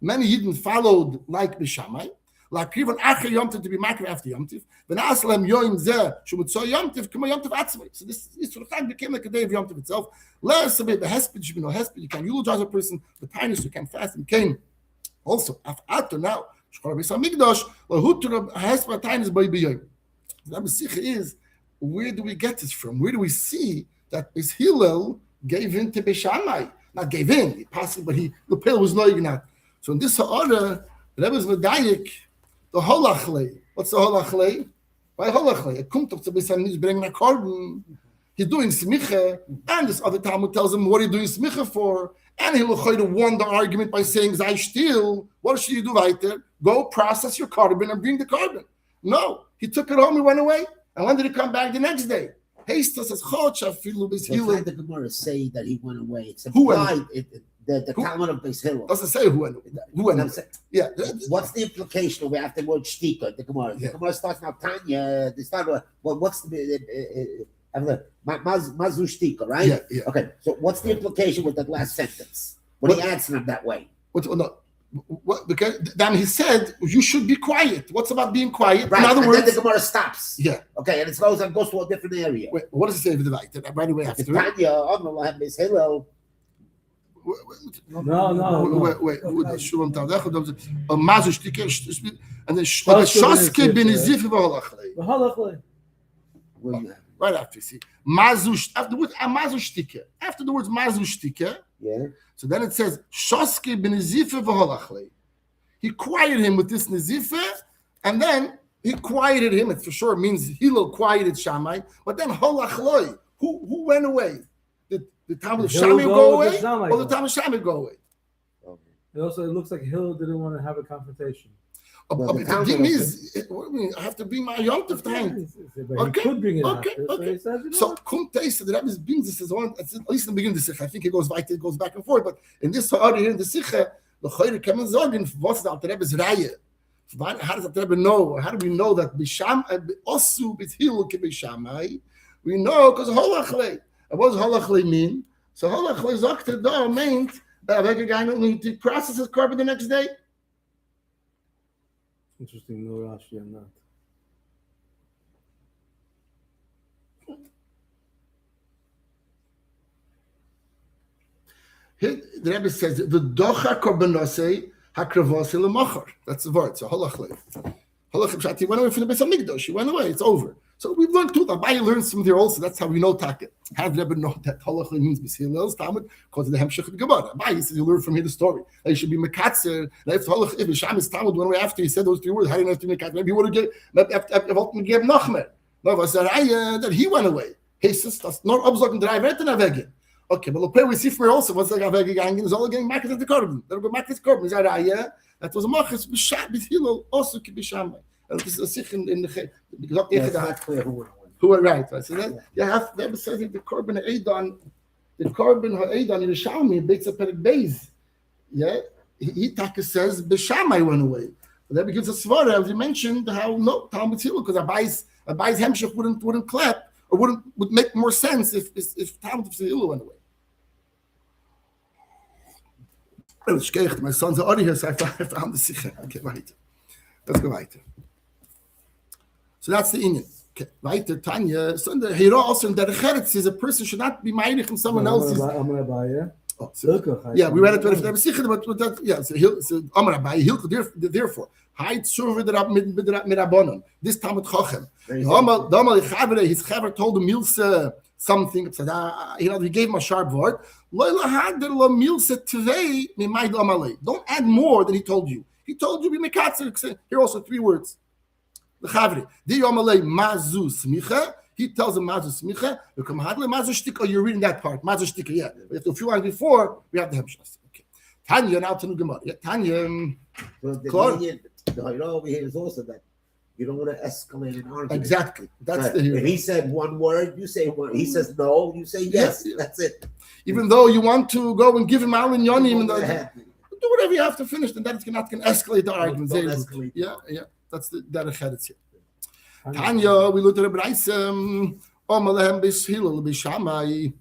Many Yidden followed like B'Shamai. Like Kivan Acher Yomtiv to be makar after Yomtiv. Then Aslam Yoim Zeh Shemutzo Yomtiv Kama Yomtiv Atzmei. So this Yisroel became like a day of Yomtiv itself. Less a bit the Hesped should be no Hesped. You can eulogize a person. The kindness you can fast and came also after now. Shkora Beis Hamikdash Lahutra Hesped Tainis By B'Yoim. The Mesicha is, where do we get this from? Where do we see that Beis Hillel gave in to B'Shamai? Not gave in, he passed it, but the pill was no not. So in this order, the Rebbe's Medayik. The holachle. What's the holachle? By holachle, it comes up to be saying he's bringing a carbon. He's doing smicha, and this other Talmud tells him what are you doing smicha for, and he will won the argument by saying "Zay still." What should you do weiter? Go process your carbon and bring the carbon. No, he took it home. He went away, and when did he come back the next day? Hasta says "Chocha filu bis Hill." The Gemara say that he went away. It's who implied. The Talmud of Beis Hillel doesn't say who went away. Yeah. What's the implication of after the word shtika? The Gemara. The Gemara starts now. Tanya. They start with what's the mazu shtika, right? Yeah. Okay. So what's the implication with that last sentence when he answered him that way? Because then he said you should be quiet. What's about being quiet? Right. In other words, then the Gemara stops. Yeah. Okay, and it goes to a different area. Wait, what does it say with the right? Right away after Tanya, Beis Hillel. No. Wait. And then Shoske ben Zif right after you see after the words Mazushtike. Yeah. So then it says Shoske ben Zif. He quieted him with this Nizife, and then he quieted him. It for sure means Hillel quieted Shammai, but then Holachloi, who went away? The Talmud of Shammai go away, or the Talmud of Shammai go away? It looks like Hill didn't want to have a confrontation. The thing is, I have to bring my Yom Tov time. He could bring it okay. So Kumte said the Rebbe brings this as one, at least in the beginning of the Sikha. I think it goes back and forth, but in this order here in the Sikha, the Chayre can sagen, what's the Rebbe's Raya? How does the Rebbe know? How do we know that Bisham Osu B'Hilu K'Bishamai? We know because Holachle. And what does Holachle mean? So Holachle Zokte Da meant that a guy need to process his carbon the next day. Interesting, no Rashi on that. Here, the Rebbe says the docha korbanosei hakravosei lemachar. That's the word. So halachle. Halachle. He went away from the Beis Hamikdash. He went away. It's over. So we've learned too. Rabbi learns from there also. That's how we know Taka. How did Rebbe know that halachle means Beis Hillel's Talmud? Because of the Hemshech of Gemara. Rabbi says you learn from here the story. That you should be mekatzer. If halachle, if Shammai's Talmud went away after he said those 3 words, how do you know to be mekatzer? Maybe he would have given Nachmer. No, was that he went away. He says that's not obzog and drive again. Okay, but look, we see from here also what's like weggegangen is all getting market at the carbon. That will market carbon. Is that that was a machas b'shat Hillel also could be Shammai. And this is a sich in the because it's not clear who are right. So then you have to say the carbon Eidan, the carbon Eidan in the Shammai Beitza Perek Beis. Yeah, he Taka says B'Shammai went away. But that begins a svara as you mentioned how no Talmud Hillel because Abai's hemshech wouldn't clap or would make more sense if Talmud Hillel went away. My sons are already here, so I found the Sikha. Okay, right. Let's go weiter. So that's the Indian. Okay, weiter, Tanya. So the Hira also in the Recheretz is a person should not be meinig in someone else's. Yeah, we read it with the Sikha, but that, yeah, so Amar Abai, therefore, Heid Survey the Mirabonon. This Talmud Chochem. His Chaver told the Milse something, he gave him a sharp word. Don't add more than he told you. He told you, here also 3 words. He He tells him Mazu Smicha, you come Hadle Mazu Shtika, you're reading that part. Mazu Shtika, yeah. But if a few lines before, we have the Hemshas. Okay. Tanya, now to Gemara. Yeah, Tanya. So the Ha'ira over here is also that you don't want to escalate an argument. Exactly. That's Right. the If he said one word, you say one. He says no, you say yes. Yes. That's it. Even though you want to go and give him Al and Yonim, Go ahead. do whatever you have to finish, then that's not going to escalate the argument. Don't escalate. Yeah. That's the Derech here. Tanya, we looked at Rabbi Omalehem Bishilal Bishamai,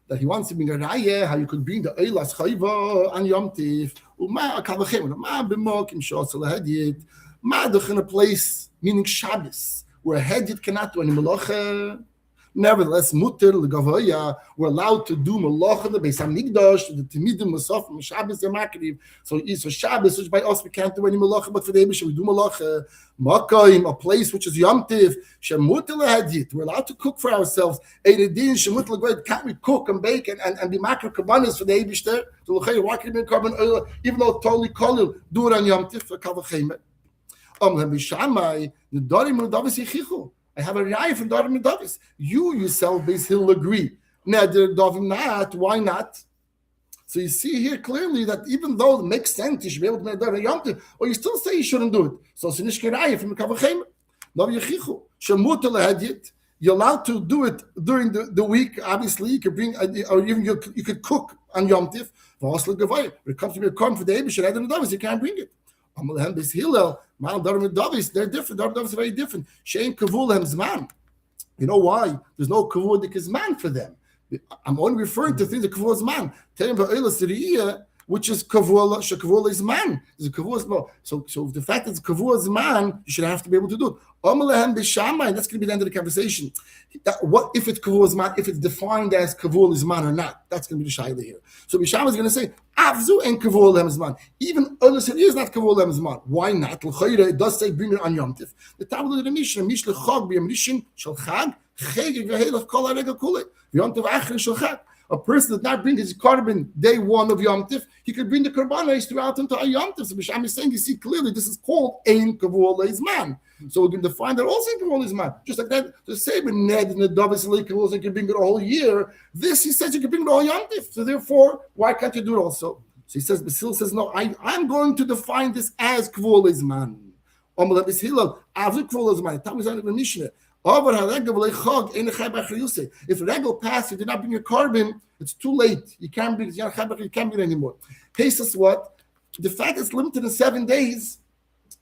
that he wants to bring a raya, how you could bring the Eilas Chayva and Yom Tif, Uma Akavachem, Ma Bimokim Shosel Hedit, Ma in a place, meaning Shabbos, where a Hedit cannot do any Malacha. Nevertheless, Mutter, Legavoya, we're allowed to do Malacha, the Beis HaMikdash, the Timidim, Masof, Shabbos, the Makriv. So it's for Shabbos, which by us we can't do any Malacha, but for the Eibusha we do Malacha. Makayim, a place which is Yom Tiv, Shemutter Lehadit, we're allowed to cook for ourselves. Eidin, Shemutter Legoyed, can't we cook and bake and be Makriv Kabbanis for the Eibusha? So why can't we be carbon oil, even though totally Kolil, do it on Yom Tiv for Kavachim? Bishamai, the Dorim Davis Yichichu. I have a raya from Dorim Davis. You yourself, Beis Hillel, agree. Neder Dovim not. Why not? So you see here clearly that even though it makes sense, you should be able to make Dorim Yom Tov, or you still say you shouldn't do it. So it's a raya from the Kavachem. No Yechichu. Shemuter lehadit. You're allowed to do it during the week. Obviously, you could bring, or even you could cook on Yom Tov. When it comes to be a corn for the Eibusha, Neder Davis, you can't bring it. Amalehem Beis Hillel, Mal Dorim Davis, they're different. Dorim Davis are very different. Shein Kavul Zman. You know why? There's no Kavul Zman for them. I'm only referring to things that Kavul Zman. Telling about Eilas Riyah, which is Kavul Zman. There's a Kavul Zman. So the fact that it's Kavul Zman, you should have to be able to do it. Amalehem B'Shamai, that's going to be the end of the conversation. What if it's Kavul Zman? If it's defined as Kavul Zman or not? That's going to be the Shaila here. So B'Shamai is going to say, Avzu and Kavul Zman. Even Eilas Riyah is not Kavul Zman. Why not? L'chayra, it does say bring it on Yom Tiv. The Talmud of the Mishnah, Mish L'chag B'Yam Rishon Shel Chag, Chegeg V'Heilach Kol HaRegel Kulei, V'Yom Tov Achri Shel Chag. A person does not bring his carbon day one of Yom Tif. He could bring the karbanos throughout into a Yom Tif. So Bisham is saying, you see clearly, this is called Ein Kavul Zman. So we can define that also in Kavul Zman. Just like that, the same in Ned and the Davis Lake Kavul, you can bring it a whole year. This, he says, you can bring it all Yom Tif. So therefore, why can't you do it also? So he says, Basil says, no, I'm going to define this as Kavul Zman. Omelab Hillel, Avik Kavul Zman. That was on the Mishnah. If regel passed, you did not bring your carbon, it's too late. You can't bring it anymore. Pesach what? The fact it's limited in 7 days,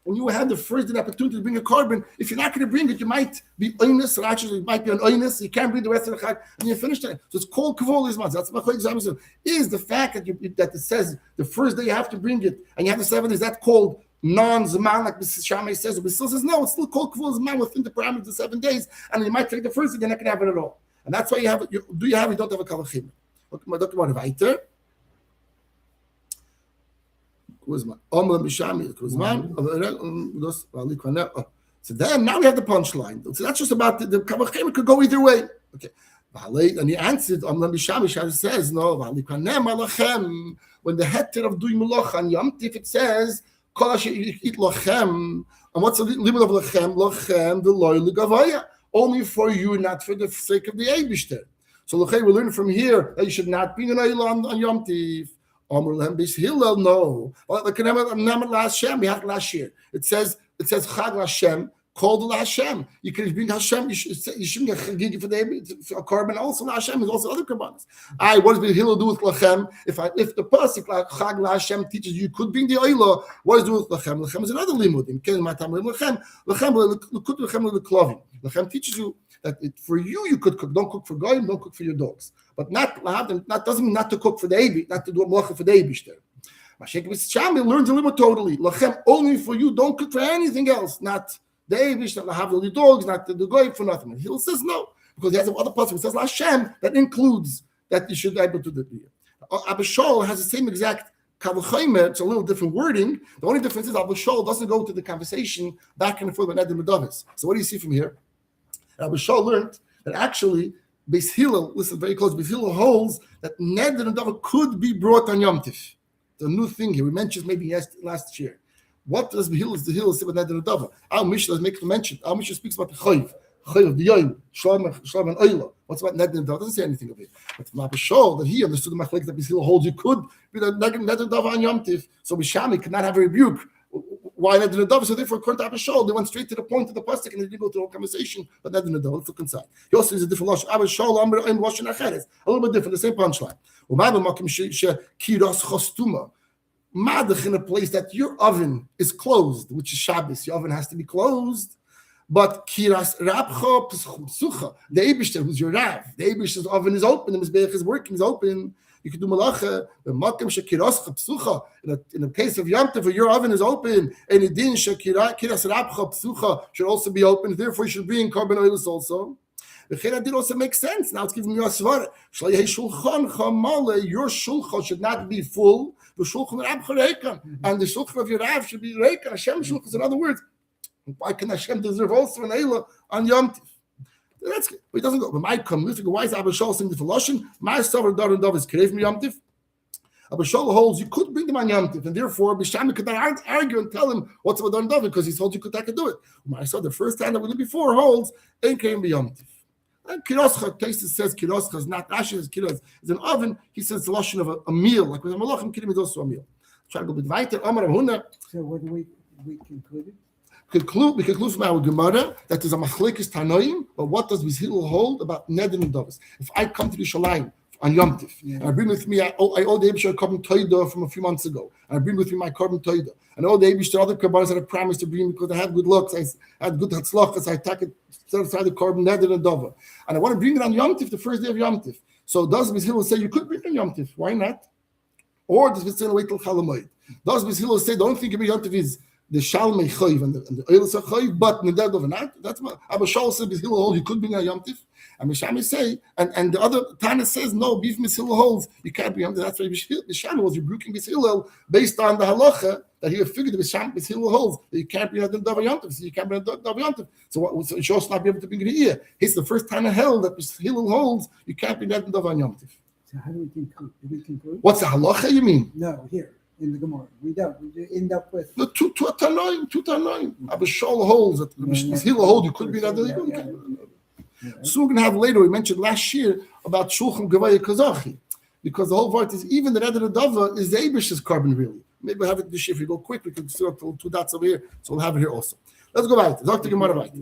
when you have the first opportunity to bring a carbon, if you're not going to bring it, you might be oinus, or actually it might be an oinus, you can't bring the rest of the chag, and you finish that. So it's called kavol izman. That's my example. Is the fact that that it says the first day you have to bring it, and you have the 7 days, that's called non-Zman, like Mrs. Shammai says, but still says, no, it's still called Kavul Zman within the parameters of 7 days, and you might take the first day, you're not going to have it at all. And that's why you have it. You don't have a Kavachim. Okay, my doctor want to weiter. So then, now we have the punchline. So that's just about the Kavachim. It could go either way. Okay. And he answered, says, no, when the heter of doing malach on Yom Tif, it says, eat lachem. And what's the limit of lachem? Lachem, the loyal gavaya. Only for you, not for the sake of the Eibishter. So we learn from here that you should not bring an oil on Yom Tif. No. We had last year. It says Chag Hashem. Called Hashem. You can bring Hashem. You shouldn't get Chagigi for a carbon. Also, Hashem is also other karbanos. What does Hillel do with Lachem? If the pasuk like Chag Hashem teaches you could bring the oila, what does it do with Lachem? Lachem is another limud. Lachem teaches you that for you could cook. Don't cook for goyim. Don't cook for your dogs. But not doesn't mean not to cook for the Eibi, not to do a malacha for the Eibishter. Mashek B'Shami learns the limud totally. Lachem only for you. Don't cook for anything else. Not the Eivish, not have the dogs, not the goy for nothing. And he says no, because he has other parts. He says Hashem that includes that you should be able to do it. Abba Shaul has the same exact kavachaymer. It's a little different wording. The only difference is Abba Shaul doesn't go to the conversation back and forth with Neder Medavis. So what do you see from here? Abba Shaul learned that actually Beis Hillel, listen very close, Beis Hillel holds that Neder Medavis could be brought on Yom Tif. It's a new thing here. We mentioned maybe last year. What does the Hillel say about Neder Medavis? Our Mishnah makes the mention. Our Mishnah speaks about the Chayv. Chayv B'yoyim, Shalom and Oyla. What's about Neder Nadav? Doesn't say anything of it. But Rabbi Shol, that he understood the machlekes that Bishil holds you could be the Neder Nadav on Yom Tiv. So Bishami could not have a rebuke. Why Neder Nadav? So therefore, according to Rabbi Shol, they went straight to the point of the pasuk and they didn't go to the whole conversation. But Neder Nadav, let's look inside. He also is a different lashon. Rabbi Shol, Amr Ein Lashon Acheres, a little bit different, the same punchline. U'ma'ba makim kiras chostuma. Madach in a place that your oven is closed, which is Shabbos. Your oven has to be closed. But kiras rabcha psucha, the Eibishter, who's your Rav, the Eibishter's oven is open, the Mizbeach is working, is open. You can do malacha. The makim shekirascha psucha. In the case of Yom Tov, your oven is open, and it din kiras rabcha psucha should also be open. Therefore, you should bring carbon oils also. The Cheda did also make sense. Now it's giving you a svar. Your shulchan should not be full. The shulchan Rab Charekan, and the shulchan of your Rav should be Rekan. Hashem shulchan. In other words, why can Hashem deserve also an Eila on Yom Tiv? That's good. But it doesn't go. But my come, why is Abba Shol saying the Lashon? My Sover Dar and Dov is Karev Yom Tiv. Abba Shol holds you could bring them on Yom Tiv, and therefore Bishami could not argue and tell him what's about Dar and Dov because he told you could take do it. My saw the first time that we did before holds ain't came Yom Tiv. And Kiroscha, Taisa says Kiroscha is not Rashi is Kiros is an oven. He says the Lashon of a meal, like with a Malachim Kirim is also a meal. Try to go a bit weiter. Amar Huna. So what do we conclude? We conclude from our Gemara that there's a machlekes tanoim, but what does Bishil hold about Neder and Dovas? If I come to the Shalayim on Yom Tiv, and I bring with me, I owe the Eibishter a carbon toida from a few months ago, and I bring with me my carbon toida, and all the Eibishter other carbonas that I promised to bring because I have good looks, I had good hatzlachas, I take it set aside the carbon Neder and Dova, and I want to bring it on Yom Tiv, the first day of Yom Tiv. So does Bishil say you could bring it on Yom Tiv? Why not? Or does Bishil wait till Chalamoid? Does Bishil say the only thing you can bring Yom Tiv is the Shalmei Chayv and the Eilis Chayv, but Neder Dov not. That's what Abba Shol said. Bishil holds you could bring a Yom Tiv, and Mishami say, and the other Tana says no. Beef Bishil holds you can't bring Yom Tiv. That's why Mishami was rebuking Bishil based on the halacha that he figured Bishil holds that you can't bring Neder Dov Yom Tiv, so you can't bring Neder Dov Yom Tiv. So it should also not be able to bring it here. It's the first Tana held that Bishil holds you can't bring Neder Dov Yom Tiv. So how do we conclude? Do we conclude? What's the halacha? You mean? No, here. In the Gemara, we don't. We end up with the two Tanoim. Abba Shol holds that Bishil holds you could be Neder. So we're going to have later. We mentioned last year about Shulchan Gavaya Kazachi, because the whole part is even the Neder Dava is the Eibish's carbon really. Maybe we'll have it this year. If we go quick, we can see up to 2 dots over here. So we'll have it here also. Let's go back. Dr. Gemara right.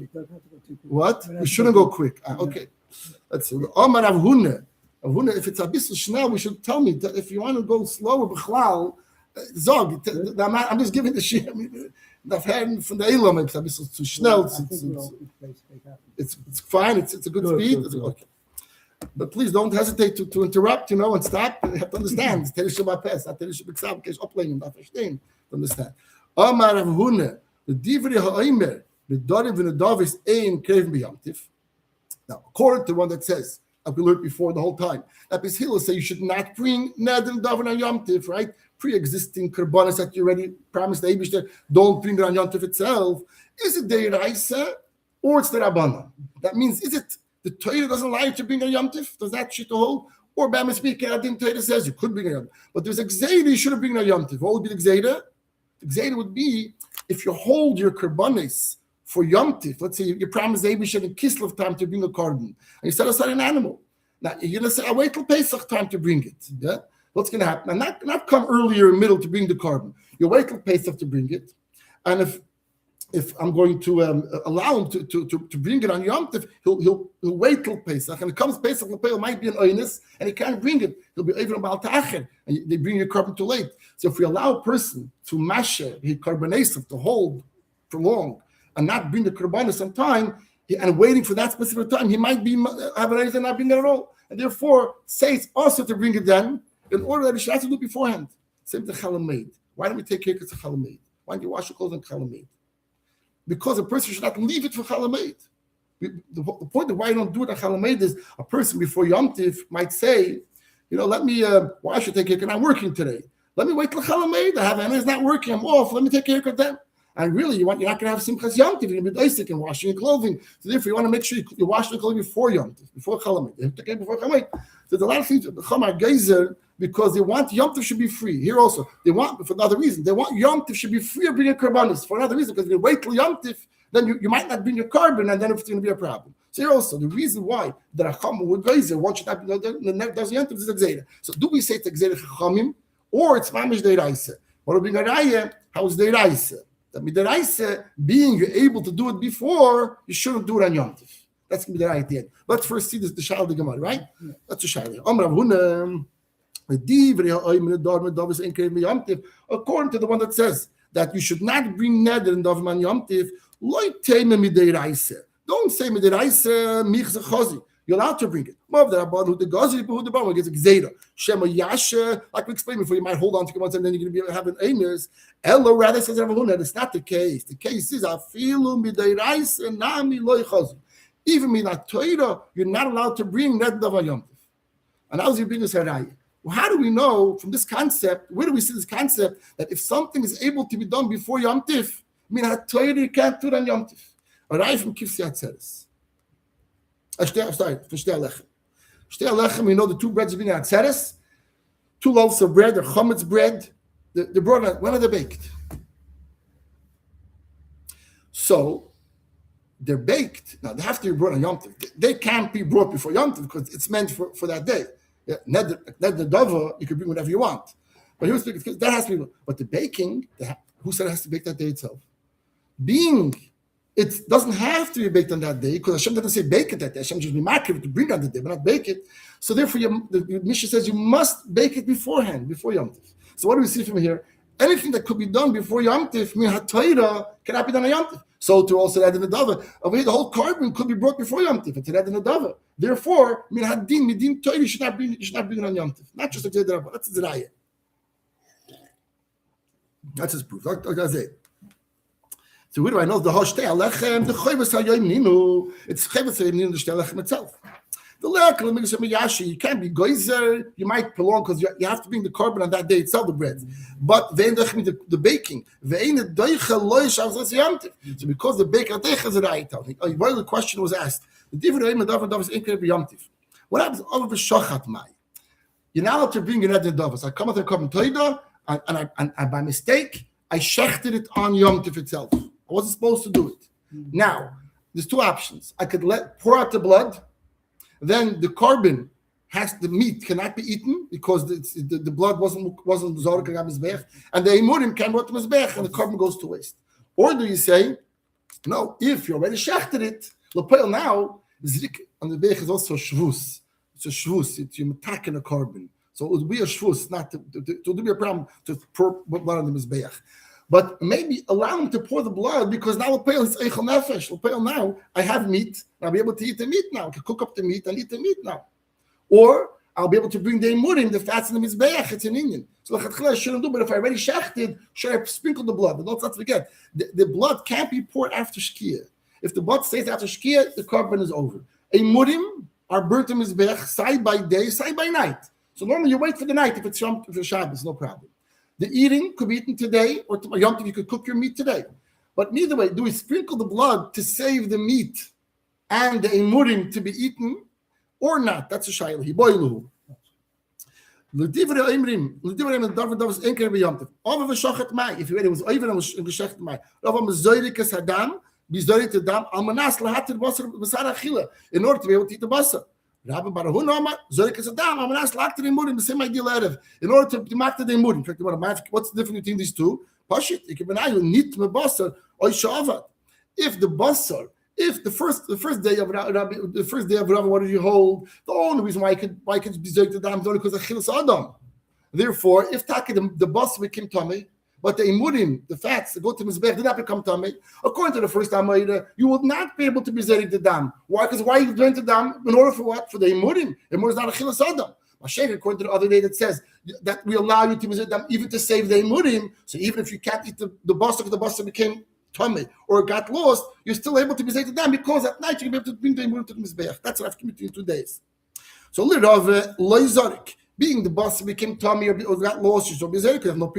What? We shouldn't go quick. Okay. Let's see. Omar Avhuna. If it's a bit schnell, we should tell me that if you want to go slower, b'chlal. Zog, I'm just giving the shit. I mean, I've heard from the Elam, it's a bit too schnell. It's fine. It's a good speed. Okay. But please don't hesitate to interrupt, and stop. You have to understand. Tell you Shabbat Pes. I tell you Shabbat Ksav, because uplaying, not verstehen. Understand. Amar Rav Huna, the Divrei Ha'omer, the Doriv and the Davis ein Krevim b'Yamtiv. Now, according to one that says, I've learned before the whole time, that Bishil say you should not bring Neder and Daven on Yom Tiv, right? Pre-existing karbanas that you already promised the Eibishter, don't bring it on Yom Tov itself. Is it the Raisa or it's the Rabbanan? That means, is it the Torah doesn't allow you to bring a Yom Tov? Does that shit hold? Or Bama speaking, I didn't Torah says you could bring a Yom Tov. But there's a Gzeida you should have bring a Yom Tov. What would be the Gzeida? The Gzeida would be if you hold your karbanis for Yom Tov. Let's say you promised the Eibishter in Kislev time to bring a carbon, and you set aside an animal. Now you're going to say, I wait till Pesach time to bring it. Yeah. What's going to happen? And not come earlier in middle to bring the carbon. You wait till Pesach to bring it, and if I'm going to allow him to bring it on Yom Tov, he'll wait till Pesach, and it comes Pesach, the might be an oinus, and he can't bring it. He'll be even about ta'acher, and they bring your carbon too late. So if we allow a person to masher his carbonacev to hold for long and not bring the carbonacev on time, and waiting for that specific time, he might be have an oinus and not bring it at all, and therefore say it's also to bring it then. In order that he should have to do it beforehand. Same to Chalamed. Why don't we take care of Chalamed? Why don't you wash your clothes on Chalamed? Because a person should not leave it for Chalamed. The point of why you don't do it on Chalamed is a person before Yom Tiv might say, let me, why should I take care of it? I'm working today. Let me wait till Chalamed. I have it's not working. I'm off. Let me take care of them. And really, you're not going to have Simchas Yom Tiv. You're going to be Isaac and washing your clothing. So therefore, you want to make sure you wash your clothing before Yom Tiv, before Chalamed. You have to take care before Chalamed. So there's a lot of things, Chamar Geyser, because they want Yom Tov should be free. Here also, they want, for another reason, they want Yom Tov should be free of bringing Karbanis. For another reason, because if you wait till Yom Tov, then you might not bring your carbon, and then it's going to be a problem. So here also, the reason why the Racham would geyser, one should not be the neck doesn't enter this Gzeira. So do we say it's Gzeira Chachamim, or it's Mamish Deiraisa? What will bring a Raya? How is Deiraisa? That means Deiraisa, being you're able to do it before, you shouldn't do it on Yom Tov. That's going to be the right at the end. Let's first see this, the Shal the Gemara, right? That's the Shal. According to the one that says that you should not bring neder in Dovman Yom Tiv, don't say midiraisa michze chazi. You're allowed to bring it. Like we explained before, you might hold on to Gemara and then you're going to be having amirs. Elo rather says that's not the case. The case is afilu midiraisa nami loy chazi. Even minat Torah, you're not allowed to bring neder Dovman Yom Tiv. And how is you bring this harayah? Well, how do we know from this concept? Where do we see this concept that if something is able to be done before Yom Tif, you can't do it on Yom Tif? A raya from Kifsi Atzeres. Sorry, for Shtei Alechem. Shtei Alechem, we know the two breads being Atzeres, 2 loaves of bread, or chametz bread. They're brought out. When are they baked? So they're baked. Now they have to be brought on Yom Tif. They can't be brought before Yom Tif because it's meant for that day. Yeah, not the dova, you can bring whatever you want. But he was speaking, that has to be, but the baking, who said it has to bake that day itself? It doesn't have to be baked on that day because Hashem doesn't say bake it that day. Hashem just be market to bring on the day, but not bake it. So therefore, the Mishnah says you must bake it beforehand, before Yom Tif. So what do we see from here? Anything that could be done before Yom Tif, min ha-Torah, cannot be done on Yom Tif. So to also add in the dava, the whole carbon could be brought before Yom Tif. It's add in the dava. Therefore, min hadin, midin Torah, you should not bring it on Yom Tif. Not just a Gzeira. That's a Zeraya. That's his proof. That's it. So where do I know the Shtei Alechem? The Chayvus Hayoim Ninu. It's Chayvus Hayoim Ninu, the Shtei Alechem itself. The Le'akel Yashi, you can't be geyser. You might prolong because you have to bring the carbon on that day itself, the bread. But the baking. So because the baker is a right. The question was asked. What happens over Shochat Mai? You're not allowed to bring your net dovas. I come out and come Toida, and by mistake, I shechted it on Yom Tif itself. I wasn't supposed to do it. Now, there's 2 options. I could pour out the blood. Then the carbon the meat cannot be eaten because the blood wasn't zorek mizbech, and the imurim came out to mizbech, and the carbon goes to waste. Or do you say, no? If you already shechted it, l'peil now zik on the bech is also shvus. It's a shvus. It's you attacking a carbon, so it would be a shvus, not to be a problem to pour blood on the mizbech. But maybe allow him to pour the blood because now l'peil is eichel nefesh. L'peil now I have meat. I'll be able to eat the meat now. I can cook up the meat and eat the meat now. Or I'll be able to bring the imurim, the fats in the mizbeach. It's an Indian. So I shouldn't do. But if I already shechted, should I sprinkle the blood? But let's forget the blood can't be poured after shkia. If the blood stays after shkia, the carbon is over. Imurim are burnt in mizbeach side by day, side by night. So normally you wait for the night if it's Shabbos, no problem. The eating could be eaten today, or Yom Tov you could cook your meat today. But either way, do we sprinkle the blood to save the meat and the imurim to be eaten, or not? That's a shayla. Hiboiluhu. L'divrei imrim davos enker b'Yom Tov. Over v'shochet mai. If you read it was even v'shochet mai. Rav Mazoyrikas Hadam bizoyrit Hadam almanas lahatir basar b'sar achila in order to be able to eat the basar. Rabbi Barahun Omar Zoyrikas Hadam almanas lahatir imurim the same idea erev in order to make the imurim. In fact, what's the difference between these two? Pashit ikebenayu nit me basar oy shavad. If the the first day of Rabbi, what did you hold? The only reason why I could be zoyt the dam is only because of chilas adam. Therefore, if taki the bus became tummy, but the imurim, the fats that go to mizbech did not become tummy, according to the first Amayda, you would not be able to be zoyt the dam. Why? Because why you doing the dam in order for what? For the imurim. Imurim is not a chilas adam. Mashiach, according to the other day, that says that we allow you to be zoyt them even to save the imurim. So even if you can't eat the bus, because the bus became tummy or got lost, you're still able to be zayd down because at night you can be able to bring the imurim to the mizbeach. That's what I've committed in 2 days. So loizarik, being the boss became tummy or got lost, you should be zayd. You have no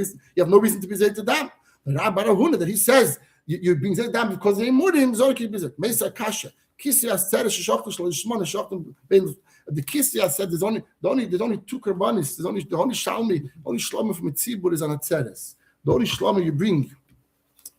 reason to be zayd down. The Rabbi Barahuna that he says you're being zayd down because the imurim zorik you be zayd. Mesa kasha kisya said shachtu shlishmon shachtu ben the kisya said there's only 2 karbanis. There's only shalmi shlomi from a tzibur is on a tzeres. The only shlomi you bring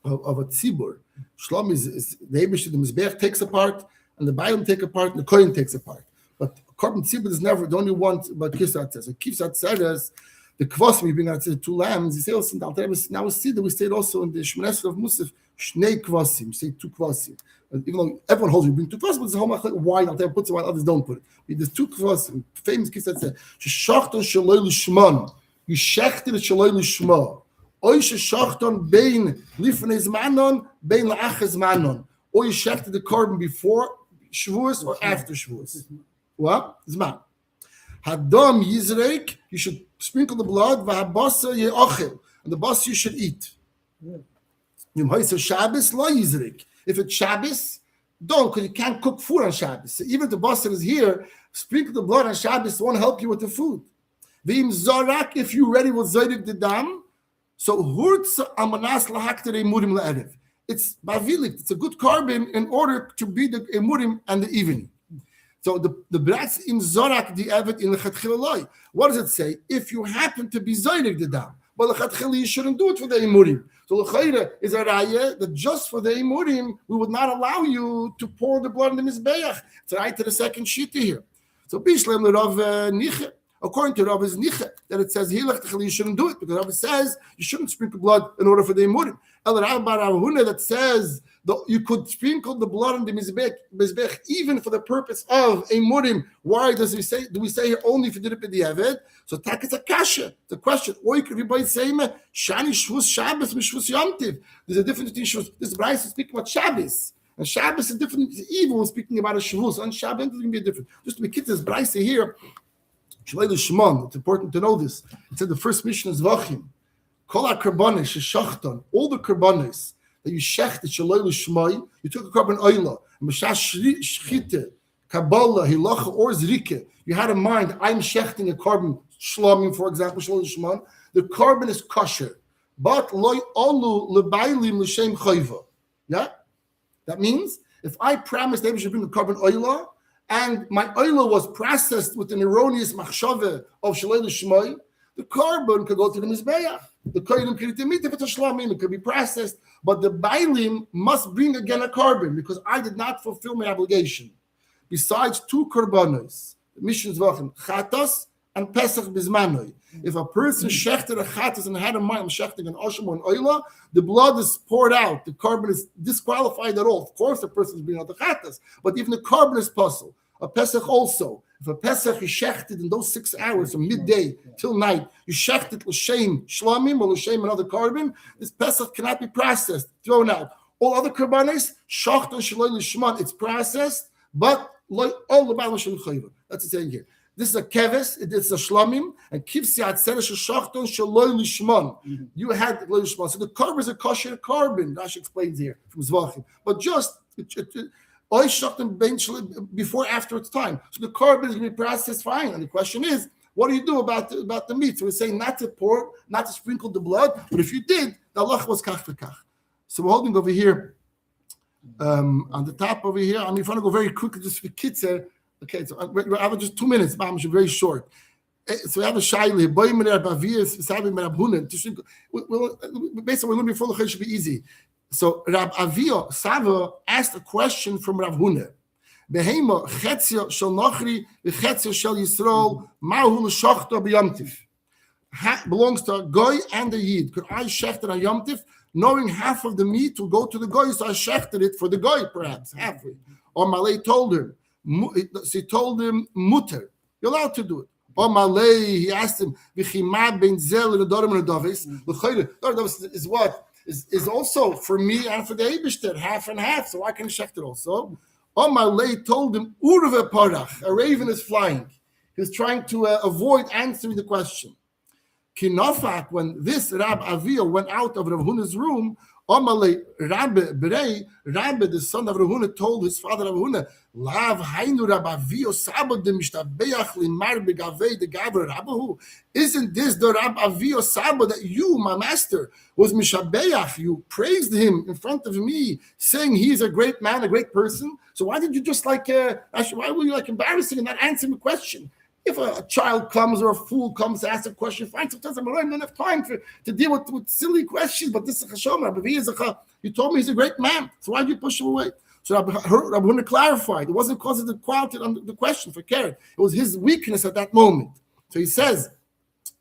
of a tzibur Shlom is the Eibush, the Mizbeach takes apart, and the Bailam take apart, and the Kohen takes apart. But Korban Tzibur is never the only one. But Kisat says, so Kisat says the Kvosim you bring out the 2 lambs. He says also now we see that we say it also in the Shmonesra of Musaf Shnei Kvosim. You say 2 Kvosim. Even though everyone holds you bring 2 Kvosim, but it's a whole why Alter puts it while others don't put it. But there's 2 Kvosim. Famous Kisat says Sheshachton Shaloi Lishman. You shechted Shaloi Lishma. Oy Sheshachton Bein Lifnei Zmanon Bein La'achas Zmanon. Or you shechted the korban before Shavuos or after Shavuos. What? Zman. Hadam Yizreik, you should sprinkle the blood, Vahabasa Ye'ochel, and the basa you should eat. Yom Ha'isa Shabbos, Lo Yizreik. If it's Shabbos, don't, because you can't cook food on Shabbos. So even if the basa is here, sprinkle the blood on Shabbos, won't help you with the food. V'im Zorak, if you're ready with Zaydik the Dam, so Hurtz Amanas Lahaktere Murim La'erev. It's Bavilik, it's a good carbon in order to be the Emurim and the evening. So the Bratz in Zorak the Evet in the Chatchiloi. What does it say? If you happen to be Zaydik the Dam, but the Chatchiloi you shouldn't do it for the Emurim. So L'chayra is a raya that just for the Emurim we would not allow you to pour the blood in the Mizbeach. It's right to the second sheet here. So Bishlem Rav Niche. According to Rabbi's Niche, that it says you shouldn't do it because Rabbi says you shouldn't sprinkle blood in order for the Emurim. El Rabbi Ravuna that says that you could sprinkle the blood on the Mizbech even for the purpose of Emurim. Why do we say here only if you did it with the Eved? So tak is a kasha. The question. Or you could be saying Shani Shvus Shabbos Mishvus Yomtiv. There's a difference between Shvus. This Bryce is speaking about Shabbos. And Shabbos is different. It's evil when speaking about a Shvus. On Shabbos it's going to be different. Just to be kids, this Bryce here. It's important to know this. It said the first mission is Vachim. Kol ha-karbanis sheshachton. All the karbanis that you shechted shaloi l'shmai, you took a carbon oila, and b'shash shchite, kabbalah, hilacha, or zrike. You had in mind, I'm shechting a carbon shlomim, for example, shaloi l'shman. The carbon is kosher, but loy olu lebailim l'shem chayva. Yeah, that means if I promised that I should bring a carbon oila, and my oil was processed with an erroneous machshava of shalei l'shmai, the carbon could go to the mizbeach. The kohenim could eat the meat if it's a shlamim, it could be processed, but the bailim must bring again a carbon because I did not fulfill my obligation. Besides 2 korbanos, the mission's vachem chatas and pesach bizmanoi. If a person shechted a chatas and had a mind shechting an osham or an oila, the blood is poured out. The carbon is disqualified at all. Of course, the person is bringing out the chatas, but even the carbon is puzzle. A pesach also. If a pesach is shechted in those 6 hours from midday till night, you shechted l'shem shlamim or l'shem another carbon, this pesach cannot be processed, thrown out. All other karbanes, shacht and shaloi l'shman, it's processed, but all the l'shem chayva. That's the saying here. This is a keves, it's a shlamim, and kivsiat seresh shachton shaloi l'shman. You had l'shman. So the carbon is a kosher carbon. Rashi explains here from Zvachim. But just before, after its time. So the carbon is going to be processed fine. And the question is, what do you do about the meat? So we're saying not to pour, not to sprinkle the blood, but if you did, the Allah was kach v'kach. So we're holding over here, on the top over here. I'm going to go very quickly just for kitzer. Okay, so I have just 2 minutes, very short. So we have a shaila. Basically, we're going to be full of it should be easy. So Rab Avio Sava asked a question from Rav Huna. Behema chetzia shel Nochri v'chetzia shel Yisrael mahu l'shachta b'yomtiv. Belongs to a goy and a yid. Could I shecht it on yomtiv, knowing half of the meat will go to the goy, so I shechted it for the goy, perhaps halfway. Or Malay told him. So he told him mutter. You're allowed to do it. Or Malay, he asked him v'chima ben zel l'dorim l'davis. L'chayre is what? Is also for me and for the Eibishter, half and half, so I can check it also. Omalei told him, Urve Parach, a raven is flying. He was trying to avoid answering the question. Kinofak, when this Rab Avio went out of Rav Huna's room, Omalei Rabbi Berei, Rabbi, the son of Rav Huna, told his father Rav Huna, Lav Hainu Rab Avio Sabod de Mishtabeach Limar Begavei de Gavra Rabbahu. Isn't this the Rab Avio Sabod that you, my master, was Mishabeach? You praised him in front of me, saying he is a great man, a great person. So why did you just why were you embarrassing and not answering the question? If a child comes or a fool comes to ask a question, fine. Sometimes I don't have time to deal with silly questions. But this is a Chashom. You told me he's a great man, so why did you push him away? So Rabbi Huna clarified. It wasn't because of the quality of the question for Karen. It was his weakness at that moment. So he says,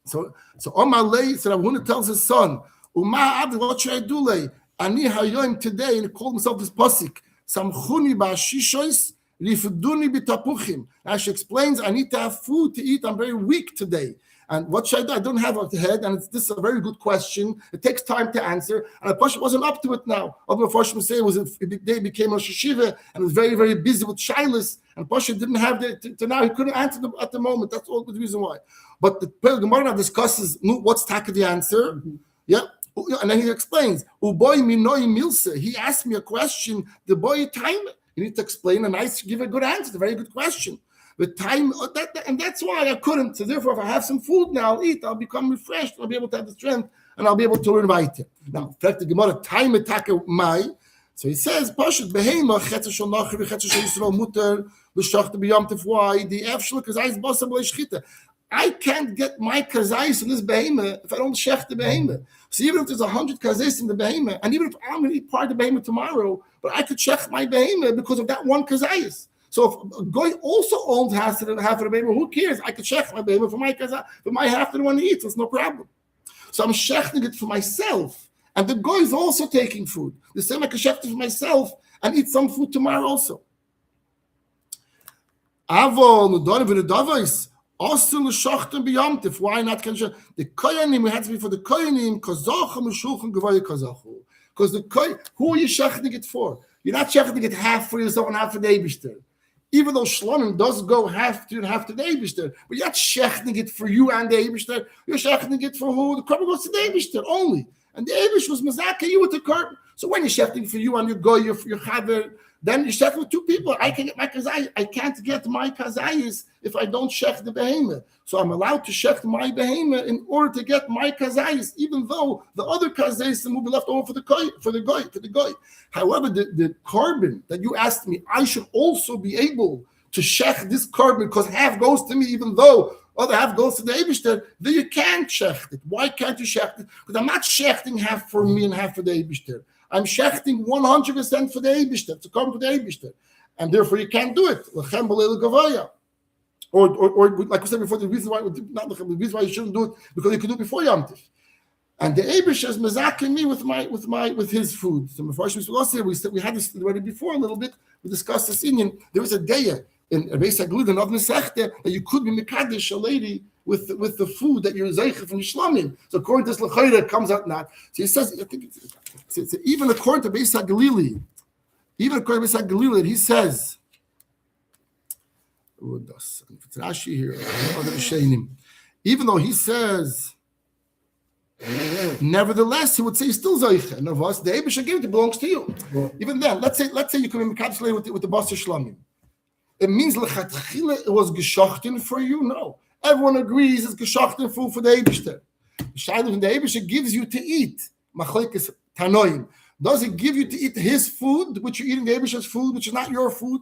so Omalei, so Rabbi Huna tells his son, what should I do, Lei? Ani hayoim today, and he called himself this pasuk. Samchuni ba'ashishois lifduni b'tapuchim. Now she explains, I need to have food to eat. I'm very weak today. And what should I do? I don't have a head, and this is a very good question. It takes time to answer, and the Pasha wasn't up to it now. Other Farshim say it was a big day, became a Shishiva, and was very, very busy with Shilas, and Pasha didn't have to now, he couldn't answer them at the moment. That's all the reason why. But the Gemara discusses what's the answer. Mm-hmm. Yeah. And then he explains, Uboy minoi milse. He asked me a question, the boy time. You need to explain and give a good answer. It's a very good question. But time, and that's why I couldn't. So therefore, if I have some food now, I'll eat. I'll become refreshed. I'll be able to have the strength, and I'll be able to invite him. Now, in fact, the Gemara time attack my. So he says, Pashut behema chetz shel nachri v'chetz shel Yisrael muter l'shachta b'yom tefwai the efshel kazayis basa b'leishchita. I can't get my kazayis in this behema if I don't shech the behema. So even if there's 100 kazayis in the behema, and even if I'm going to eat part of the behema tomorrow, but I could shech my behema because of that one kazayis. So if a guy also owns half of the behema, who cares? I could shech my behema for my half that I want to eat. So it's no problem. So I'm shechting it for myself, and the guy is also taking food. The same I could shech it for myself and eat some food tomorrow also. Also, why not? The koyanim, we had to be for the koyanim, because the koy, who are you shechting it for? You're not shechting it half for yourself and half for the Eibishter. Even though Shlomim does go half to the Eibishter, but you're not shechting it for you and the Eibishter. You're shechting it for who? The korban goes to the Eibishter only. And the Eibishter was mazaka you with the korban. So when you're shechting for you and your goy, your chaver, then you're shechting with two people. I can get my kazayis. I can't get my kazayis if I don't shech the behemah. So I'm allowed to shech my behemah in order to get my kazayis, even though the other kazayis will be left over for the goy. However, the korban that you asked me, I should also be able to shech this korban because half goes to me, even though other half goes to the Eibishter. Then you can't shech it. Why can't you shech it? Because I'm not shechting half for me and half for the Eibishter. I'm shechting 100% for the Eibishter, to come for the Eibishter. And therefore you can't do it. Or like we said before, the reason why you shouldn't do it, because you can do it before Yom Tov. And the Eibishter is mezaking me with his food. So we had this already before a little bit. We discussed this Indian. There was a day in Beis Haglud and Avnei Sechta that you could be mekadesh a lady with the food that you're zeicha from Yishlamim. So according to this L'chayra, it comes out not. So he says, I think it's even according to Beis HaGalili, he says, it's Rashi here, even though he says, nevertheless, he would say he's still zeicha. And of us, the Eibishter gave it belongs to you. Even then, let's say you can be mekadesh with the Basar Shlamim. It means lechatchila it was geschachten for you? No. Everyone agrees it's geschachten food for the Eibishter. The Eibishter gives you to eat. Machlekes tanoim. Does it give you to eat his food, which you're eating the Eibishter's food, which is not your food?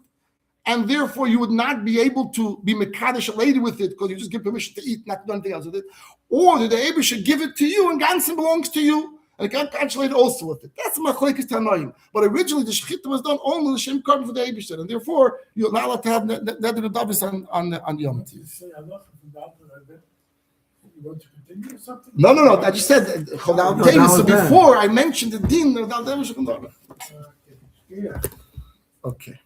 And therefore you would not be able to be mekadesh a lady with it because you just give permission to eat, not to do anything else with it. Or did the Eibishter give it to you and Gansen belongs to you? And it can't relate also with it. That's machlekes tanoim. But originally the shechita was done only the shem korban for the Eibishter, and therefore you're not allowed to have neder davis on Yom Tov. You want to continue or something? No. I just said so before I mentioned the din of the Yeah. Okay.